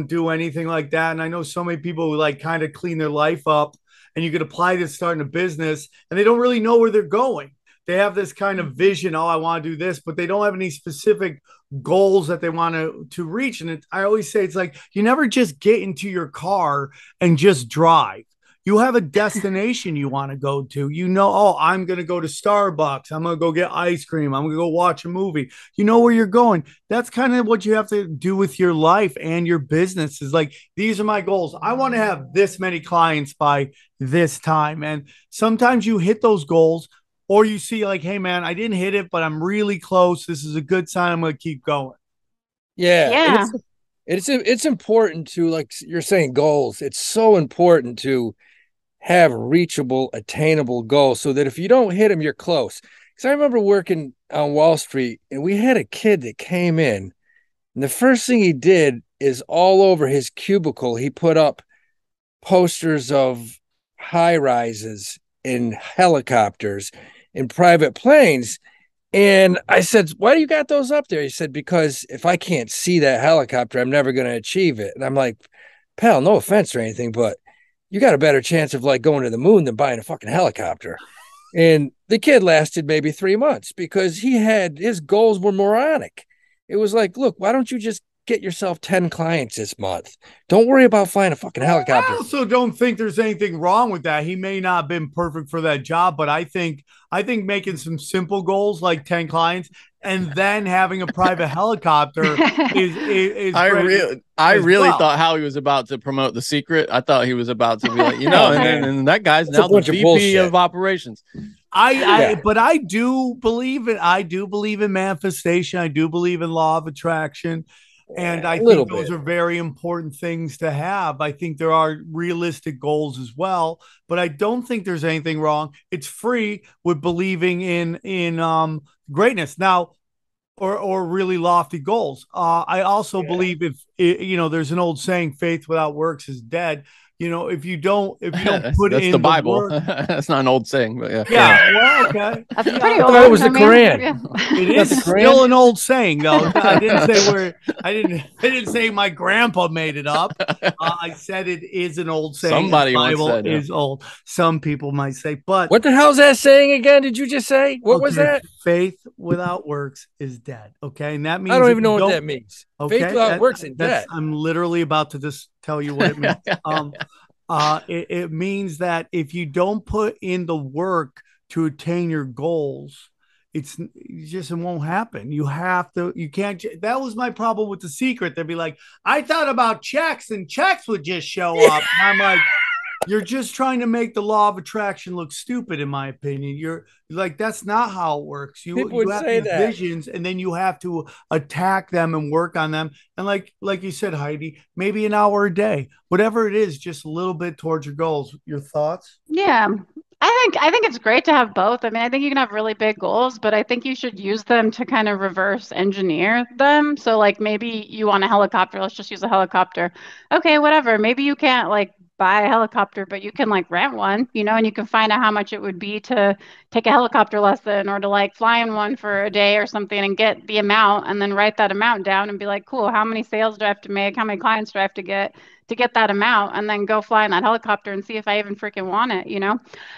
do anything like that. And I know so many people who like kind of clean their life up, and you could apply this starting a business and they don't really know where they're going. They have this kind of vision. Oh, I want to do this, but they don't have any specific goals that they want to reach. And I always say, it's like, you never just get into your car and just drive. You have a destination you want to go to. Oh, I'm going to go to Starbucks. I'm going to go get ice cream. I'm going to go watch a movie. You know where you're going. That's kind of what you have to do with your life and your business, is like, these are my goals. I want to have this many clients by this time. And sometimes you hit those goals, or you see like, hey, man, I didn't hit it, but I'm really close. This is a good sign. I'm going to keep going. Yeah. It's important to, like you're saying, goals. It's so important to have reachable, attainable goals so that if you don't hit them, you're close. Because I remember working on Wall Street, and we had a kid that came in, and the first thing he did is all over his cubicle, he put up posters of high rises in helicopters in private planes. And I said, why do you got those up there? He said, because if I can't see that helicopter, I'm never going to achieve it. And I'm like, pal, no offense or anything, but you got a better chance of like going to the moon than buying a fucking helicopter. And the kid lasted maybe 3 months because his goals were moronic. It was like, look, why don't you just get yourself 10 clients this month? Don't worry about flying a fucking helicopter. I also don't think there's anything wrong with that. He may not have been perfect for that job, but I think making some simple goals like 10 clients and then having a private helicopter is I really thought Howie was about to promote The Secret. I thought he was about to be like, and that guy's now the VP of operations. But I do believe in manifestation. I do believe in law of attraction. And I think those are very important things to have. I think there are realistic goals as well, but I don't think there's anything wrong. It's free with believing in greatness now, or really lofty goals. I also believe there's an old saying, faith without works is dead. If you don't put that's in the Bible. work, that's not an old saying, but yeah. Yeah, well, okay. That's pretty old. It was the Quran. It is still an old saying, though. I didn't say my grandpa made it up. I said it is an old saying. Somebody the Bible once said is old. Some people might say, but what the hell's that saying again? Did you just say? What was that? Faith without works is dead. Okay, and that means I don't even know what that means. Okay, faith without works is dead. I'm literally about to just tell you what it means. It means that if you don't put in the work to attain your goals, it won't happen. You have to, you can't. That was my problem with The Secret. They'd be like, I thought about checks and checks would just show up. And I'm like, you're just trying to make the law of attraction look stupid, in my opinion. You're like, that's not how it works. You have these visions, and then you have to attack them and work on them. And like you said, Heidi, maybe an hour a day, whatever it is, just a little bit towards your goals. Your thoughts? Yeah. I think it's great to have both. I mean, I think you can have really big goals, but I think you should use them to kind of reverse engineer them. So like maybe you want a helicopter, let's just use a helicopter. Okay, whatever. Maybe you can't like buy a helicopter, but you can like rent one, and you can find out how much it would be to take a helicopter lesson or to like fly in one for a day or something and get the amount and then write that amount down and be like, cool, how many sales do I have to make? How many clients do I have to get that amount, and then go fly in that helicopter and see if I even freaking want it.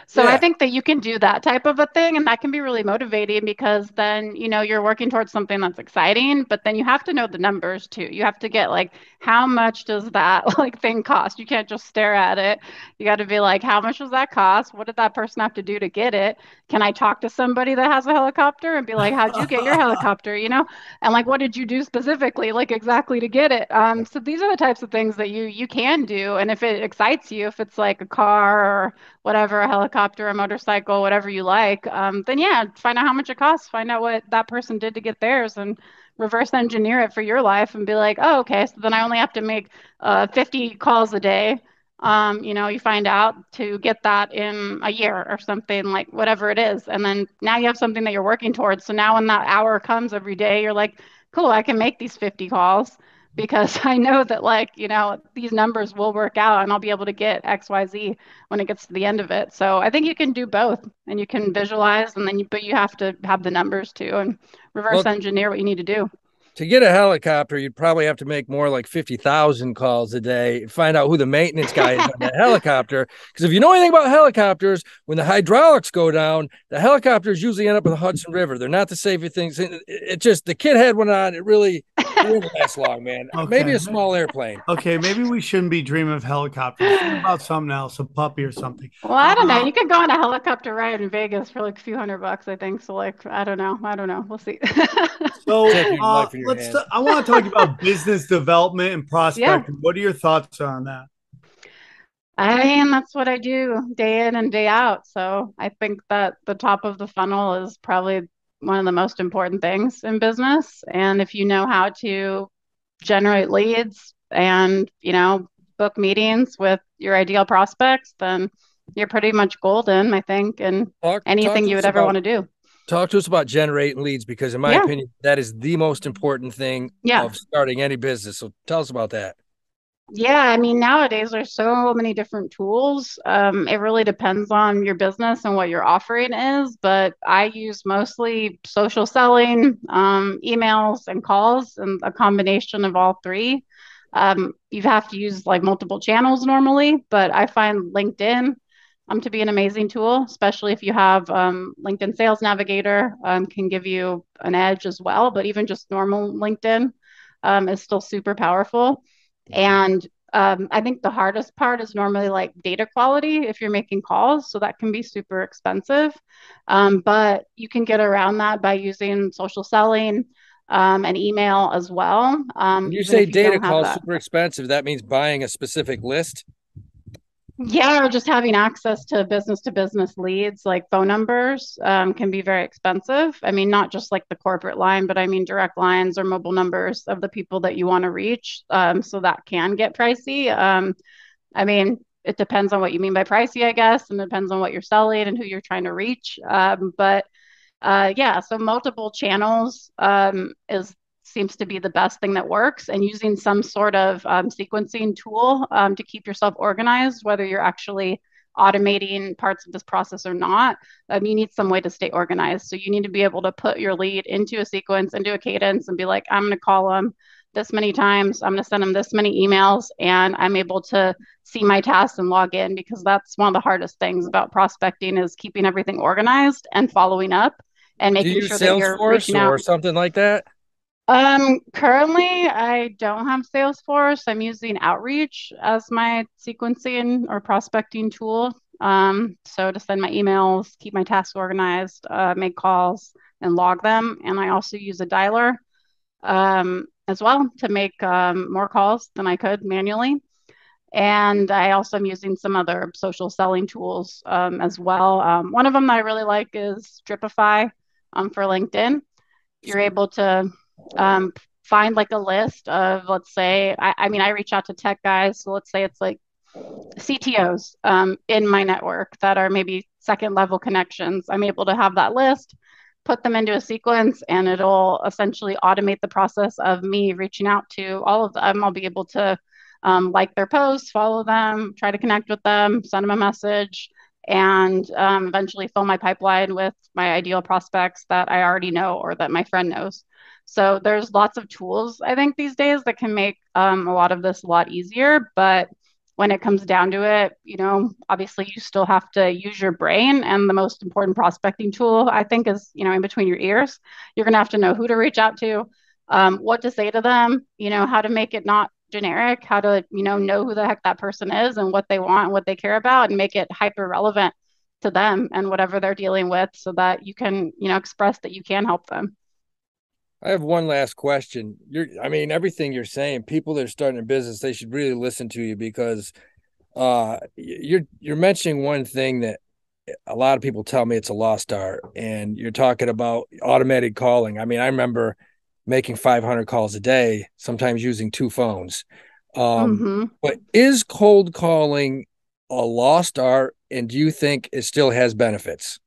So I think that you can do that type of a thing, and that can be really motivating because then, you're working towards something that's exciting, but then you have to know the numbers too. You have to get like, how much does that like thing cost? You can't just stare at it. You got to be like, how much does that cost? What did that person have to do to get it? Can I talk to somebody that has a helicopter and be like, how'd you get your helicopter? And like, what did you do specifically, like exactly to get it? So these are the types of things that you can do. And if it excites you, if it's like a car or whatever, a helicopter, a motorcycle, whatever you like, then yeah, find out how much it costs, find out what that person did to get theirs, and reverse engineer it for your life and be like, oh, okay, so then I only have to make 50 calls a day. You find out to get that in a year or something, like whatever it is. And then now you have something that you're working towards. So now when that hour comes every day, you're like, cool, I can make these 50 calls because I know that like, these numbers will work out and I'll be able to get XYZ when it gets to the end of it. So I think you can do both, and you can visualize, and then but you have to have the numbers too and reverse engineer what you need to do. To get a helicopter, you'd probably have to make more like 50,000 calls a day, find out who the maintenance guy is on that helicopter. Because if you know anything about helicopters, when the hydraulics go down, the helicopters usually end up in the Hudson River. They're not the safest things. It just, the kid had one on. It really didn't last long, man. Okay. Maybe a small airplane. Okay, maybe we shouldn't be dreaming of helicopters. Think about something else, a puppy or something. Well, I don't know. You could go on a helicopter ride in Vegas for like a few $100, I think. So like, I don't know. We'll see. So I want to talk about business development and prospecting. Yeah. What are your thoughts on that? I mean, that's what I do day in and day out. So I think that the top of the funnel is probably one of the most important things in business. And if you know how to generate leads and, book meetings with your ideal prospects, then you're pretty much golden, I think, and anything you would ever want to do. Talk to us about generating leads, because in my opinion, that is the most important thing of starting any business. So tell us about that. Yeah, I mean, nowadays there's so many different tools. It really depends on your business and what your offering is, but I use mostly social selling, emails and calls, and a combination of all three. You have to use like multiple channels normally, but I find LinkedIn to be an amazing tool, especially if you have LinkedIn Sales Navigator, can give you an edge as well. But even just normal LinkedIn is still super powerful. And I think the hardest part is normally like data quality if you're making calls. So that can be super expensive. But you can get around that by using social selling and email as well. When you say data calls super expensive, that means buying a specific list? Yeah, or just having access to business leads, like phone numbers, can be very expensive. I mean, not just like the corporate line, but I mean direct lines or mobile numbers of the people that you want to reach. So that can get pricey. I mean, it depends on what you mean by pricey, I guess, and it depends on what you're selling and who you're trying to reach. So multiple channels seems to be the best thing that works, and using some sort of sequencing tool to keep yourself organized, whether you're actually automating parts of this process or not. You need some way to stay organized. So you need to be able to put your lead into a sequence, into a cadence, and be like, I'm going to call them this many times, I'm going to send them this many emails, and I'm able to see my tasks and log in, because that's one of the hardest things about prospecting is keeping everything organized and following up and making sure that you're reaching out. Or something like that. Currently I don't have Salesforce. I'm using Outreach as my sequencing or prospecting tool. So to send my emails, keep my tasks organized, make calls and log them. And I also use a dialer as well to make more calls than I could manually. And I also am using some other social selling tools as well. One of them that I really like is Dripify for LinkedIn. You're able to um, find like a list of, let's say, I mean, I reach out to tech guys. So let's say it's like CTOs in my network that are maybe second level connections. I'm able to have that list, put them into a sequence, and it'll essentially automate the process of me reaching out to all of them. I'll be able to like their posts, follow them, try to connect with them, send them a message, and eventually fill my pipeline with my ideal prospects that I already know or that my friend knows. So there's lots of tools, I think, these days that can make a lot of this a lot easier. But when it comes down to it, obviously you still have to use your brain. And the most important prospecting tool, I think, is, in between your ears. You're going to have to know who to reach out to, what to say to them, how to make it not generic, how to, know who the heck that person is and what they want and what they care about and make it hyper relevant to them and whatever they're dealing with so that you can, express that you can help them. I have one last question. I mean, everything you're saying, people that are starting a business, they should really listen to you because you're mentioning one thing that a lot of people tell me it's a lost art, and you're talking about automated calling. I mean, I remember making 500 calls a day, sometimes using two phones. Mm-hmm. But is cold calling a lost art, and do you think it still has benefits?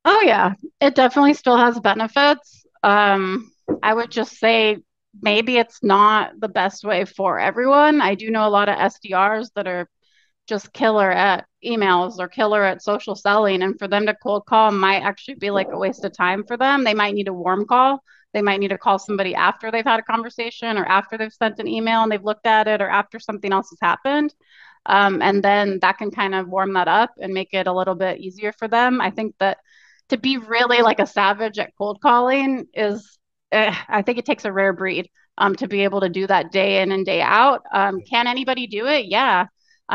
Oh yeah, it definitely still has benefits. I would just say maybe it's not the best way for everyone. I do know a lot of SDRs that are just killer at emails or killer at social selling, and for them to cold call might actually be like a waste of time for them. They might need a warm call. They might need to call somebody after they've had a conversation or after they've sent an email and they've looked at it or after something else has happened. And then that can kind of warm that up and make it a little bit easier for them. I think that to be really like a savage at cold calling is, I think it takes a rare breed to be able to do that day in and day out. Can anybody do it? Yeah.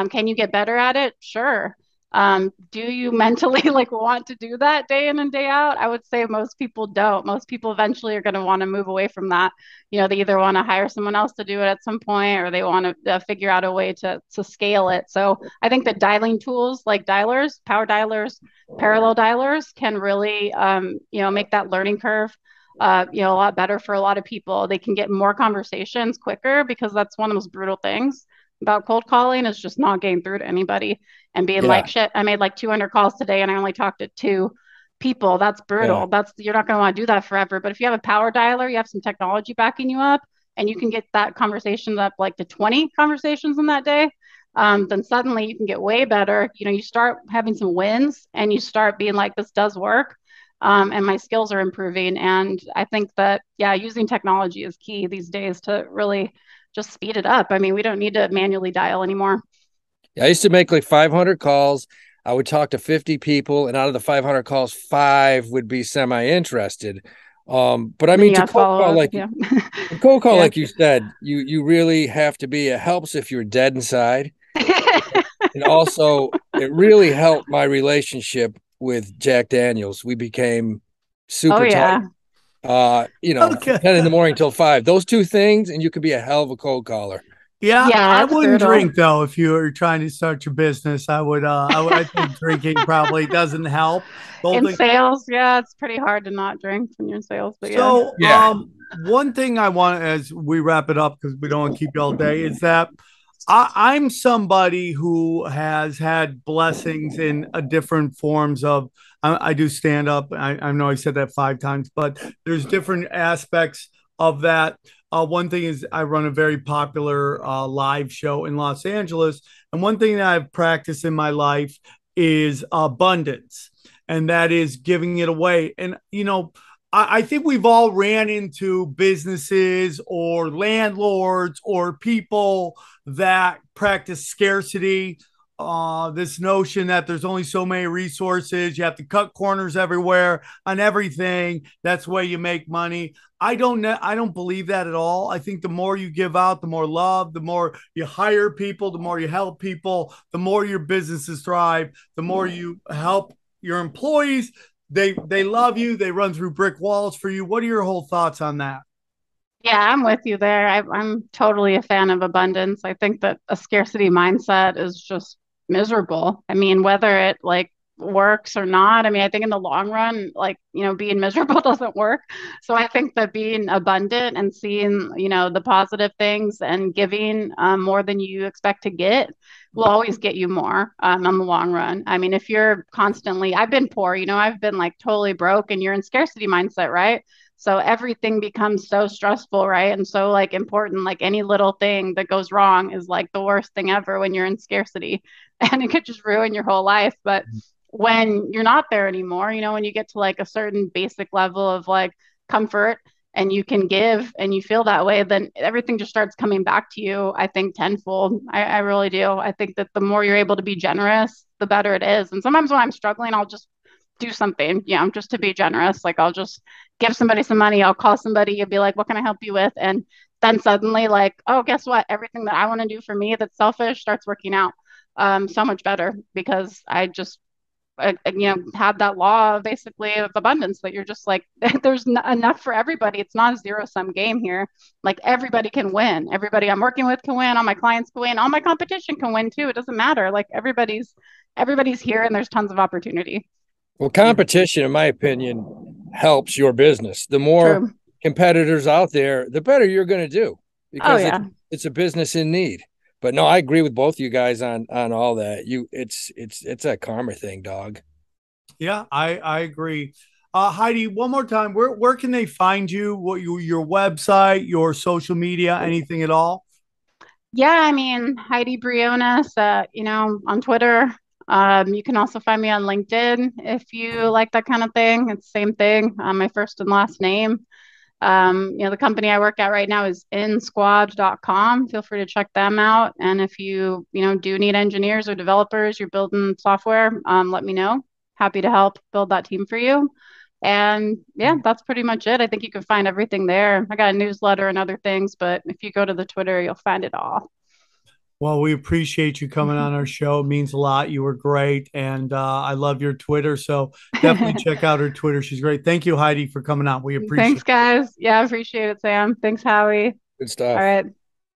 Can you get better at it? Sure. Do you mentally like want to do that day in and day out? I would say most people don't. Most people eventually are going to want to move away from that. They either want to hire someone else to do it at some point, or they want to figure out a way to scale it. So I think that dialing tools like dialers, power dialers, parallel dialers can really, make that learning curve, a lot better for a lot of people. They can get more conversations quicker because that's one of the most brutal things about cold calling is just not getting through to anybody and being Yeah, like, shit, I made like 200 calls today and I only talked to two people. That's yeah. brutal. You're not going to want to do that forever. But if you have a power dialer, you have some technology backing you up and you can get that conversation up like to 20 conversations in that day. Then suddenly you can get way better. You start having some wins and you start being like, this does work. And my skills are improving. And I think that, yeah, using technology is key these days to really just speed it up. I mean, we don't need to manually dial anymore. I used to make like 500 calls. I would talk to 50 people, and out of the 500 calls, five would be semi-interested. But I And then mean, you to have cold follow call up. like Yeah. to cold call, Yeah. like you said, you really have to be. It helps if you're dead inside, and also it really helped my relationship with Jack Daniels. We became Oh, super tight. yeah. From Okay. 10 in the morning till 5. Those two things, and you could be a hell of a cold caller. Yeah, Yeah, I it's wouldn't brutal. drink though if you were trying to start your business. I think drinking probably doesn't help. Both In things. sales, yeah, it's pretty hard to not drink when you're in sales, but yeah. So, Yeah. one thing I want as we wrap it up because we don't want to keep you all day is that I'm somebody who has had blessings in a different forms of. I do stand up. I know I said that 5 times, but there's different aspects of that. One thing is I run a very popular live show in Los Angeles, and one thing that I've practiced in my life is abundance, and that is giving it away. And I think we've all ran into businesses or landlords or people that practice scarcity this notion that there's only so many resources, you have to cut corners everywhere on everything. That's where you make money. I don't believe that at all. I think the more you give out, the more love, the more you hire people, the more you help people, the more your businesses thrive, the more you help your employees. They love you. They run through brick walls for you. What are your whole thoughts on that? Yeah, I'm with you there. I'm totally a fan of abundance. I think that a scarcity mindset is just miserable. I mean, whether it like works or not, I mean, I think in the long run, like, being miserable doesn't work. So I think that being abundant and seeing, the positive things and giving more than you expect to get will always get you more on the long run. I mean, if you're constantly, I've been poor, I've been like totally broke and you're in scarcity mindset, right? So everything becomes so stressful, right? And so like important, like any little thing that goes wrong is like the worst thing ever when you're in scarcity and it could just ruin your whole life. But when you're not there anymore, when you get to like a certain basic level of like comfort and you can give and you feel that way, then everything just starts coming back to you, I think tenfold. I really do. I think that the more you're able to be generous, the better it is. And sometimes when I'm struggling, I'll just do something, just to be generous. Like I'll just give somebody some money. I'll call somebody and be like, what can I help you with? And then suddenly like, oh, guess what? Everything that I want to do for me that's selfish starts working out so much better because I just, had that law basically of abundance that you're just like, there's enough for everybody. It's not a zero sum game here. Like everybody can win. Everybody I'm working with can win. All my clients can win. All my competition can win too. It doesn't matter. Like everybody's here and there's tons of opportunity. Well, competition, in my opinion, helps your business. The more True. competitors out there, the better you're going to do because yeah. it's a business in need. But no, I agree with both you guys on all that. It's a karma thing, dog. Yeah, I agree. Heidi, one more time, where can they find you? What your website, your social media, anything at all? Yeah, I mean, Heidi Briones, on Twitter. You can also find me on LinkedIn if you like that kind of thing. It's the same thing, my first and last name. The company I work at right now is insquad.com. Feel free to check them out. And if you, do need engineers or developers, you're building software, let me know. Happy to help build that team for you. And yeah, that's pretty much it. I think you can find everything there. I got a newsletter and other things, but if you go to the Twitter, you'll find it all. Well, we appreciate you coming on our show. It means a lot. You were great. And I love your Twitter. So definitely check out her Twitter. She's great. Thank you, Heidi, for coming on. We appreciate Thanks, guys. Yeah, I appreciate it, Sam. Thanks, Howie. Good stuff. All right.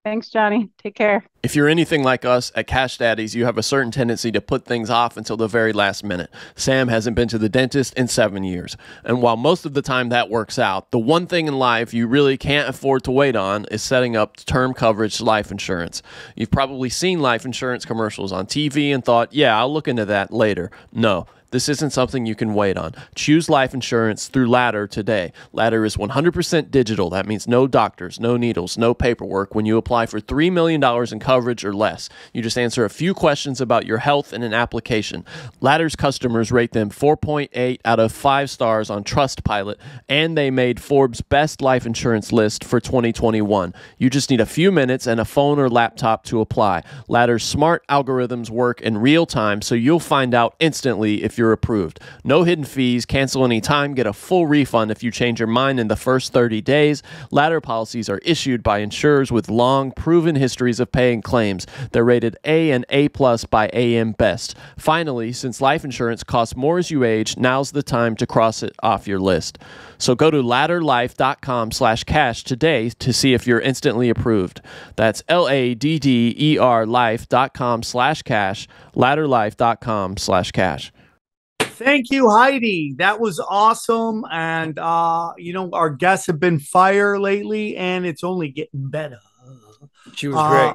Thanks, Johnny. Take care. If you're anything like us at Cash Daddies, you have a certain tendency to put things off until the very last minute. Sam hasn't been to the dentist in 7 years. And while most of the time that works out, the one thing in life you really can't afford to wait on is setting up term coverage life insurance. You've probably seen life insurance commercials on TV and thought, yeah, I'll look into that later. No. This isn't something you can wait on. Choose life insurance through Ladder today. Ladder is 100% digital. That means no doctors, no needles, no paperwork when you apply for $3 million in coverage or less. You just answer a few questions about your health in an application. Ladder's customers rate them 4.8 out of 5 stars on Trustpilot, and they made Forbes' best life insurance list for 2021. You just need a few minutes and a phone or laptop to apply. Ladder's smart algorithms work in real time, so you'll find out instantly if you're approved. No hidden fees, cancel any time, get a full refund if you change your mind in the first 30 days. Ladder policies are issued by insurers with long, proven histories of paying claims. They're rated A and A+ by AM Best. Finally, since life insurance costs more as you age, now's the time to cross it off your list. So go to ladderlife.com/cash today to see if you're instantly approved. That's LADDER life.com/cash, ladderlife.com/cash. Thank you, Heidi. That was awesome. And, our guests have been fire lately, and it's only getting better. She was great.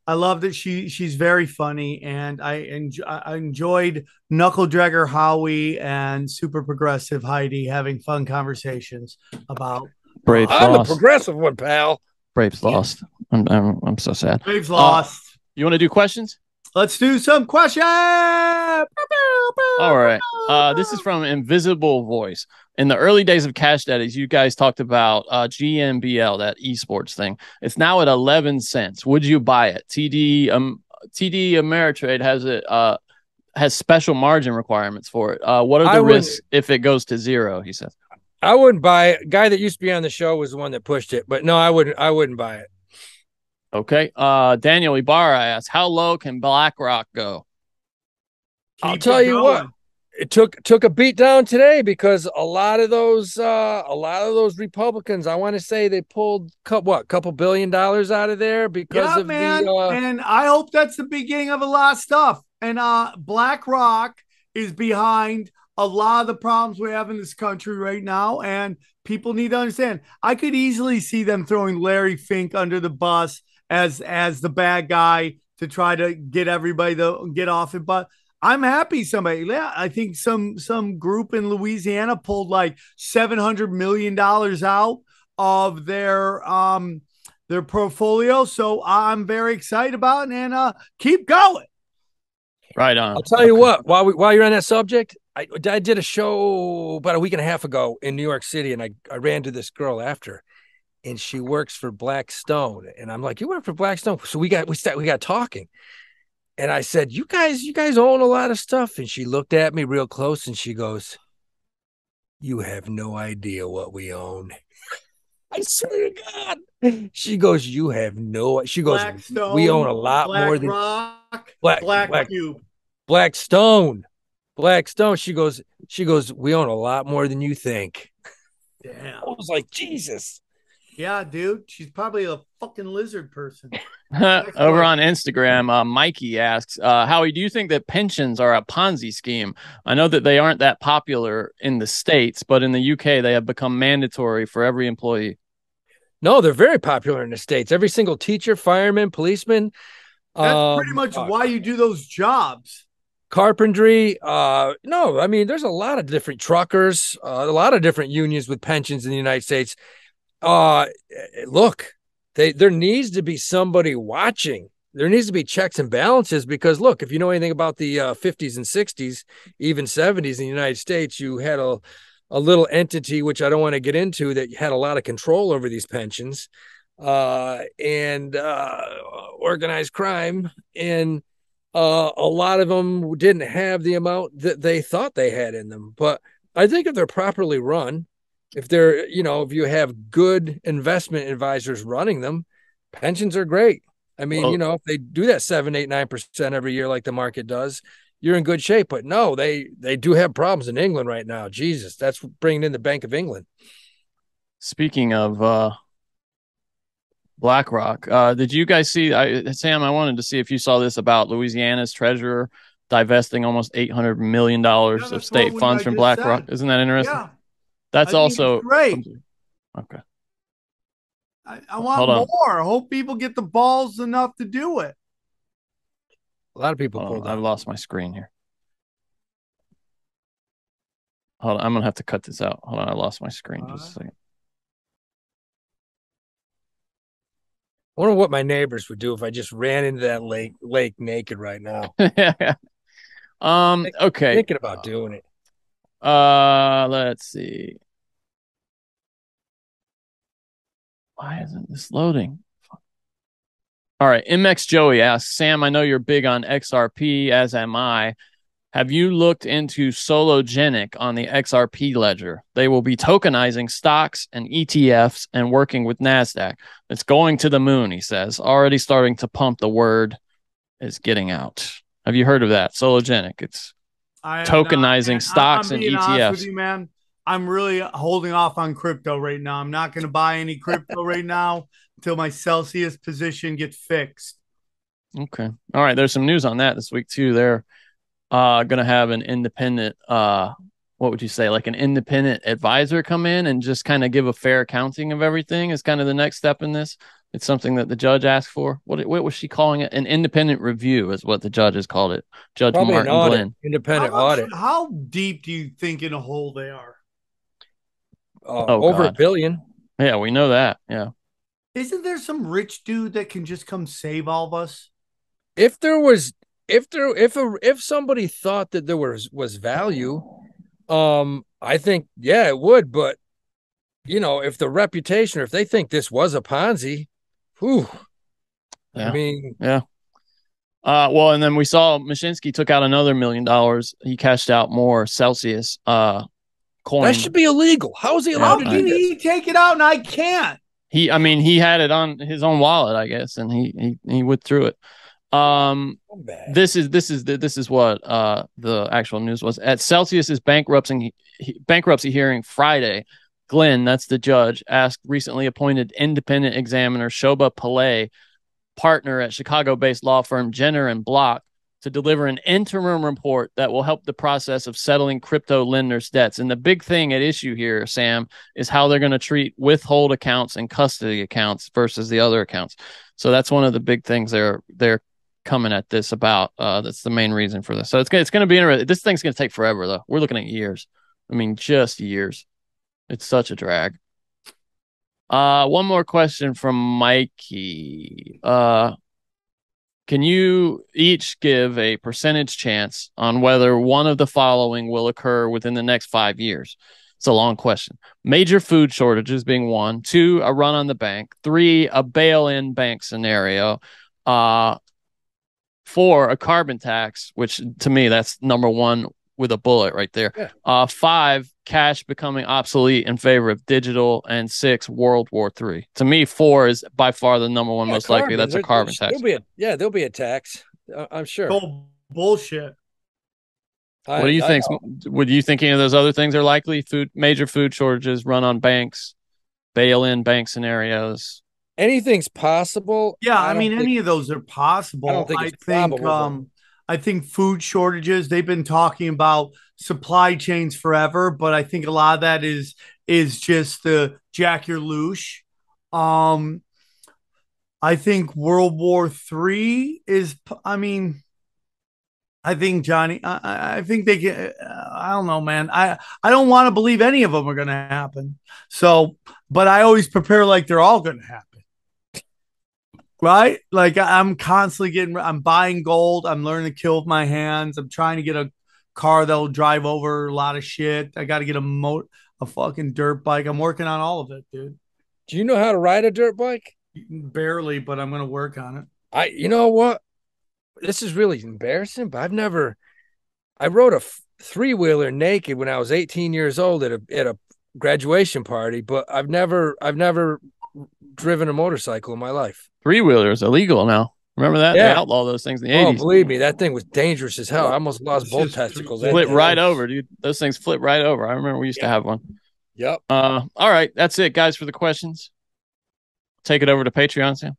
I love that she's very funny, and I enjoyed Knuckle Dragger Howie and Super Progressive Heidi having fun conversations about Braves I'm lost. the progressive one, pal. Braves lost. I'm so sad. Braves lost. You want to do questions? Let's do some questions. All right. This is from Invisible Voice. In the early days of Cash Daddies, you guys talked about GMBL, that esports thing. It's now at 11 cents. Would you buy it? TD TD Ameritrade has it has special margin requirements for it. What are the risks if it goes to zero? He says. I wouldn't buy it. Guy that used to be on the show was the one that pushed it, but no, I wouldn't buy it. Okay. Daniel Ibarra asks, how low can BlackRock go? I'll tell you what, it took a beat down today because a lot of those Republicans, I want to say they pulled couple $1 billion out of there because of man. And I hope that's the beginning of a lot of stuff. And BlackRock is behind a lot of the problems we have in this country right now, and people need to understand. I could easily see them throwing Larry Fink under the bus as the bad guy to try to get everybody to get off it, but I'm happy somebody. Yeah, I think some group in Louisiana pulled like $700 million out of their portfolio. So I'm very excited about it, and keep going. Right on. I'll tell you what, while you're on that subject, I did a show about a week and a half ago in New York City, and I ran to this girl after, and she works for Blackstone, and I'm like, you work for Blackstone? So we got talking. And I said, you guys own a lot of stuff. And she looked at me real close and she goes, you have no idea what we own. I swear to God. She goes, you have no, she goes, Blackstone, we own a lot more than Black Cube. Blackstone. She goes, we own a lot more than you think. Damn. I was like, Jesus. Yeah, dude. She's probably a fucking lizard person. Over on Instagram, Mikey asks, Howie, do you think that pensions are a Ponzi scheme? I know that they aren't that popular in the States, but in the UK, they have become mandatory for every employee. No, they're very popular in the States. Every single teacher, fireman, policeman. That's pretty much why you do those jobs. Carpentry. No, I mean, there's a lot of different truckers, a lot of different unions with pensions in the United States. Look, there needs to be somebody watching. There needs to be checks and balances because look, if you know anything about the 50s and 60s, even 70s in the United States, you had a little entity, which I don't want to get into, that had a lot of control over these pensions, and organized crime. And a lot of them didn't have the amount that they thought they had in them. But I think if they're properly run, if they're, if you have good investment advisors running them, pensions are great. I mean, if they do that 7, 8, 9% every year, like the market does, you're in good shape. But no, they do have problems in England right now. Jesus, that's bringing in the Bank of England. Speaking of BlackRock, did you guys see, Sam, I wanted to see if you saw this about Louisiana's treasurer divesting almost $800 million of state funds from BlackRock. Isn't that interesting? Yeah. That's also great. Okay. I want more. I hope people get the balls enough to do it. A lot of people. I've lost my screen here. Hold on. I'm going to have to cut this out. Hold on. I lost my screen. Just a second. I wonder what my neighbors would do if I just ran into that lake naked right now. Okay. Thinking about doing it. Let's see. Why isn't this loading? All right. MX Joey asks, Sam, I know you're big on XRP, as am I. Have you looked into Sologenic on the XRP ledger? They will be tokenizing stocks and ETFs and working with NASDAQ. It's going to the moon, he says. Already starting to pump. The word is getting out. Have you heard of that? Sologenic. It's tokenizing stocks and ETFs. Honest with you, man, I'm really holding off on crypto right now. I'm not going to buy any crypto right now until my Celsius position gets fixed. Okay. All right. There's some news on that this week too. They're going to have an independent, what would you say, like an independent advisor come in and just kind of give a fair accounting of everything is kind of the next step in this. It's something that the judge asked for. What was she calling it? An independent review is what the judges called it. Judge Probably Martin Glenn. Independent audit. How deep do you think in a hole they are? Over $1 billion. Yeah, we know that. Yeah. Isn't there some rich dude that can just come save all of us? If somebody thought that there was value, I think, yeah, it would. But, if the reputation, or if they think this was a Ponzi, whew. Yeah. I mean, yeah. Well, and then we saw Mashinsky took out another $1 million. He cashed out more Celsius coin. That should be illegal. How is he allowed to How do can this? he take it out and I can't? He had it on his own wallet, I guess, and he withdrew it. This is what the actual news was. At Celsius's bankruptcy hearing Friday, Glenn, that's the judge, asked recently appointed independent examiner Shobha Pillai, partner at Chicago-based law firm Jenner and Block, to deliver an interim report that will help the process of settling crypto lenders' debts. And the big thing at issue here, Sam, is how they're going to treat withhold accounts and custody accounts versus the other accounts. So that's one of the big things they're coming at this about. That's the main reason for this. So it's going to be interesting. This thing's going to take forever, though. We're looking at years. I mean, just years. It's such a drag. One more question from Mikey. Can you each give a percentage chance on whether one of the following will occur within the next 5 years? It's a long question. Major food shortages being one, 2, a run on the bank, 3, a bail-in bank scenario, 4, a carbon tax, which to me, that's number 1 with a bullet right there. Yeah. 5, cash becoming obsolete in favor of digital, and 6, World War III. To me, 4 is by far the number 1 most likely. That's a carbon tax. There'll be a tax. I'm sure. Oh, bullshit. What do you think? Would you think any of those other things are likely? Major food shortages, run on banks, bail-in bank scenarios. Anything's possible. Yeah, I mean, any of those are possible. I don't think it's probable. I think food shortages, they've been talking about supply chains forever, but I think a lot of that is just the Jack your loosh. I think World War III is, I mean, I think Johnny, I think they get, I don't know, man. I don't want to believe any of them are going to happen. So, but I always prepare like they're all going to happen. Right? Like I'm constantly I'm buying gold. I'm learning to kill with my hands. I'm trying to get a car that'll drive over a lot of shit. I got to get a fucking dirt bike. I'm working on all of it, dude. Do you know how to ride a dirt bike? Barely, but I'm going to work on it. You know what? This is really embarrassing, but I rode a 3-wheeler naked when I was 18 years old at a graduation party, but I've never driven a motorcycle in my life. 3-wheeler is illegal now. Remember that? Yeah. They outlawed those things in the 80s. Oh, believe me, that thing was dangerous as hell. I almost lost both testicles. Flip right over, dude. Those things flip right over. I remember we used to have one. Yep. All right. That's it, guys, for the questions. Take it over to Patreon, Sam.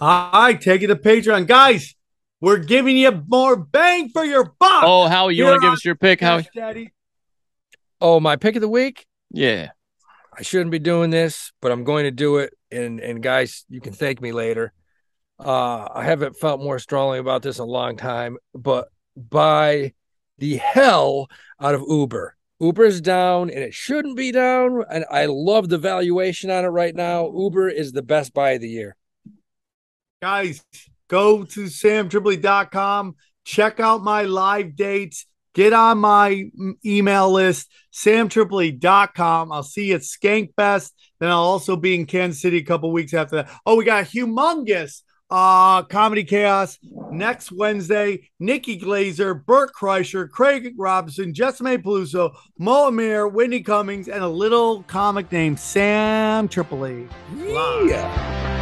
All right. Take it to Patreon. Guys, we're giving you more bang for your buck. Oh, Howie, you want to give us your pick, Howie? Daddy. Oh, my pick of the week? Yeah. I shouldn't be doing this, but I'm going to do it. And guys, you can thank me later. I haven't felt more strongly about this in a long time, but buy the hell out of Uber. Uber's down, and it shouldn't be down. And I love the valuation on it right now. Uber is the best buy of the year. Guys, go to samtripoli.com. Check out my live dates. Get on my email list, samtripoli.com. I'll see you at Skankfest. Then I'll also be in Kansas City a couple weeks after that. Oh, we got a humongous Comedy Chaos next Wednesday. Nikki Glazer, Burt Kreischer, Craig Robinson, Jessime Peluso, Mo Amir, Whitney Cummings, and a little comic named Sam Tripoli. Yeah.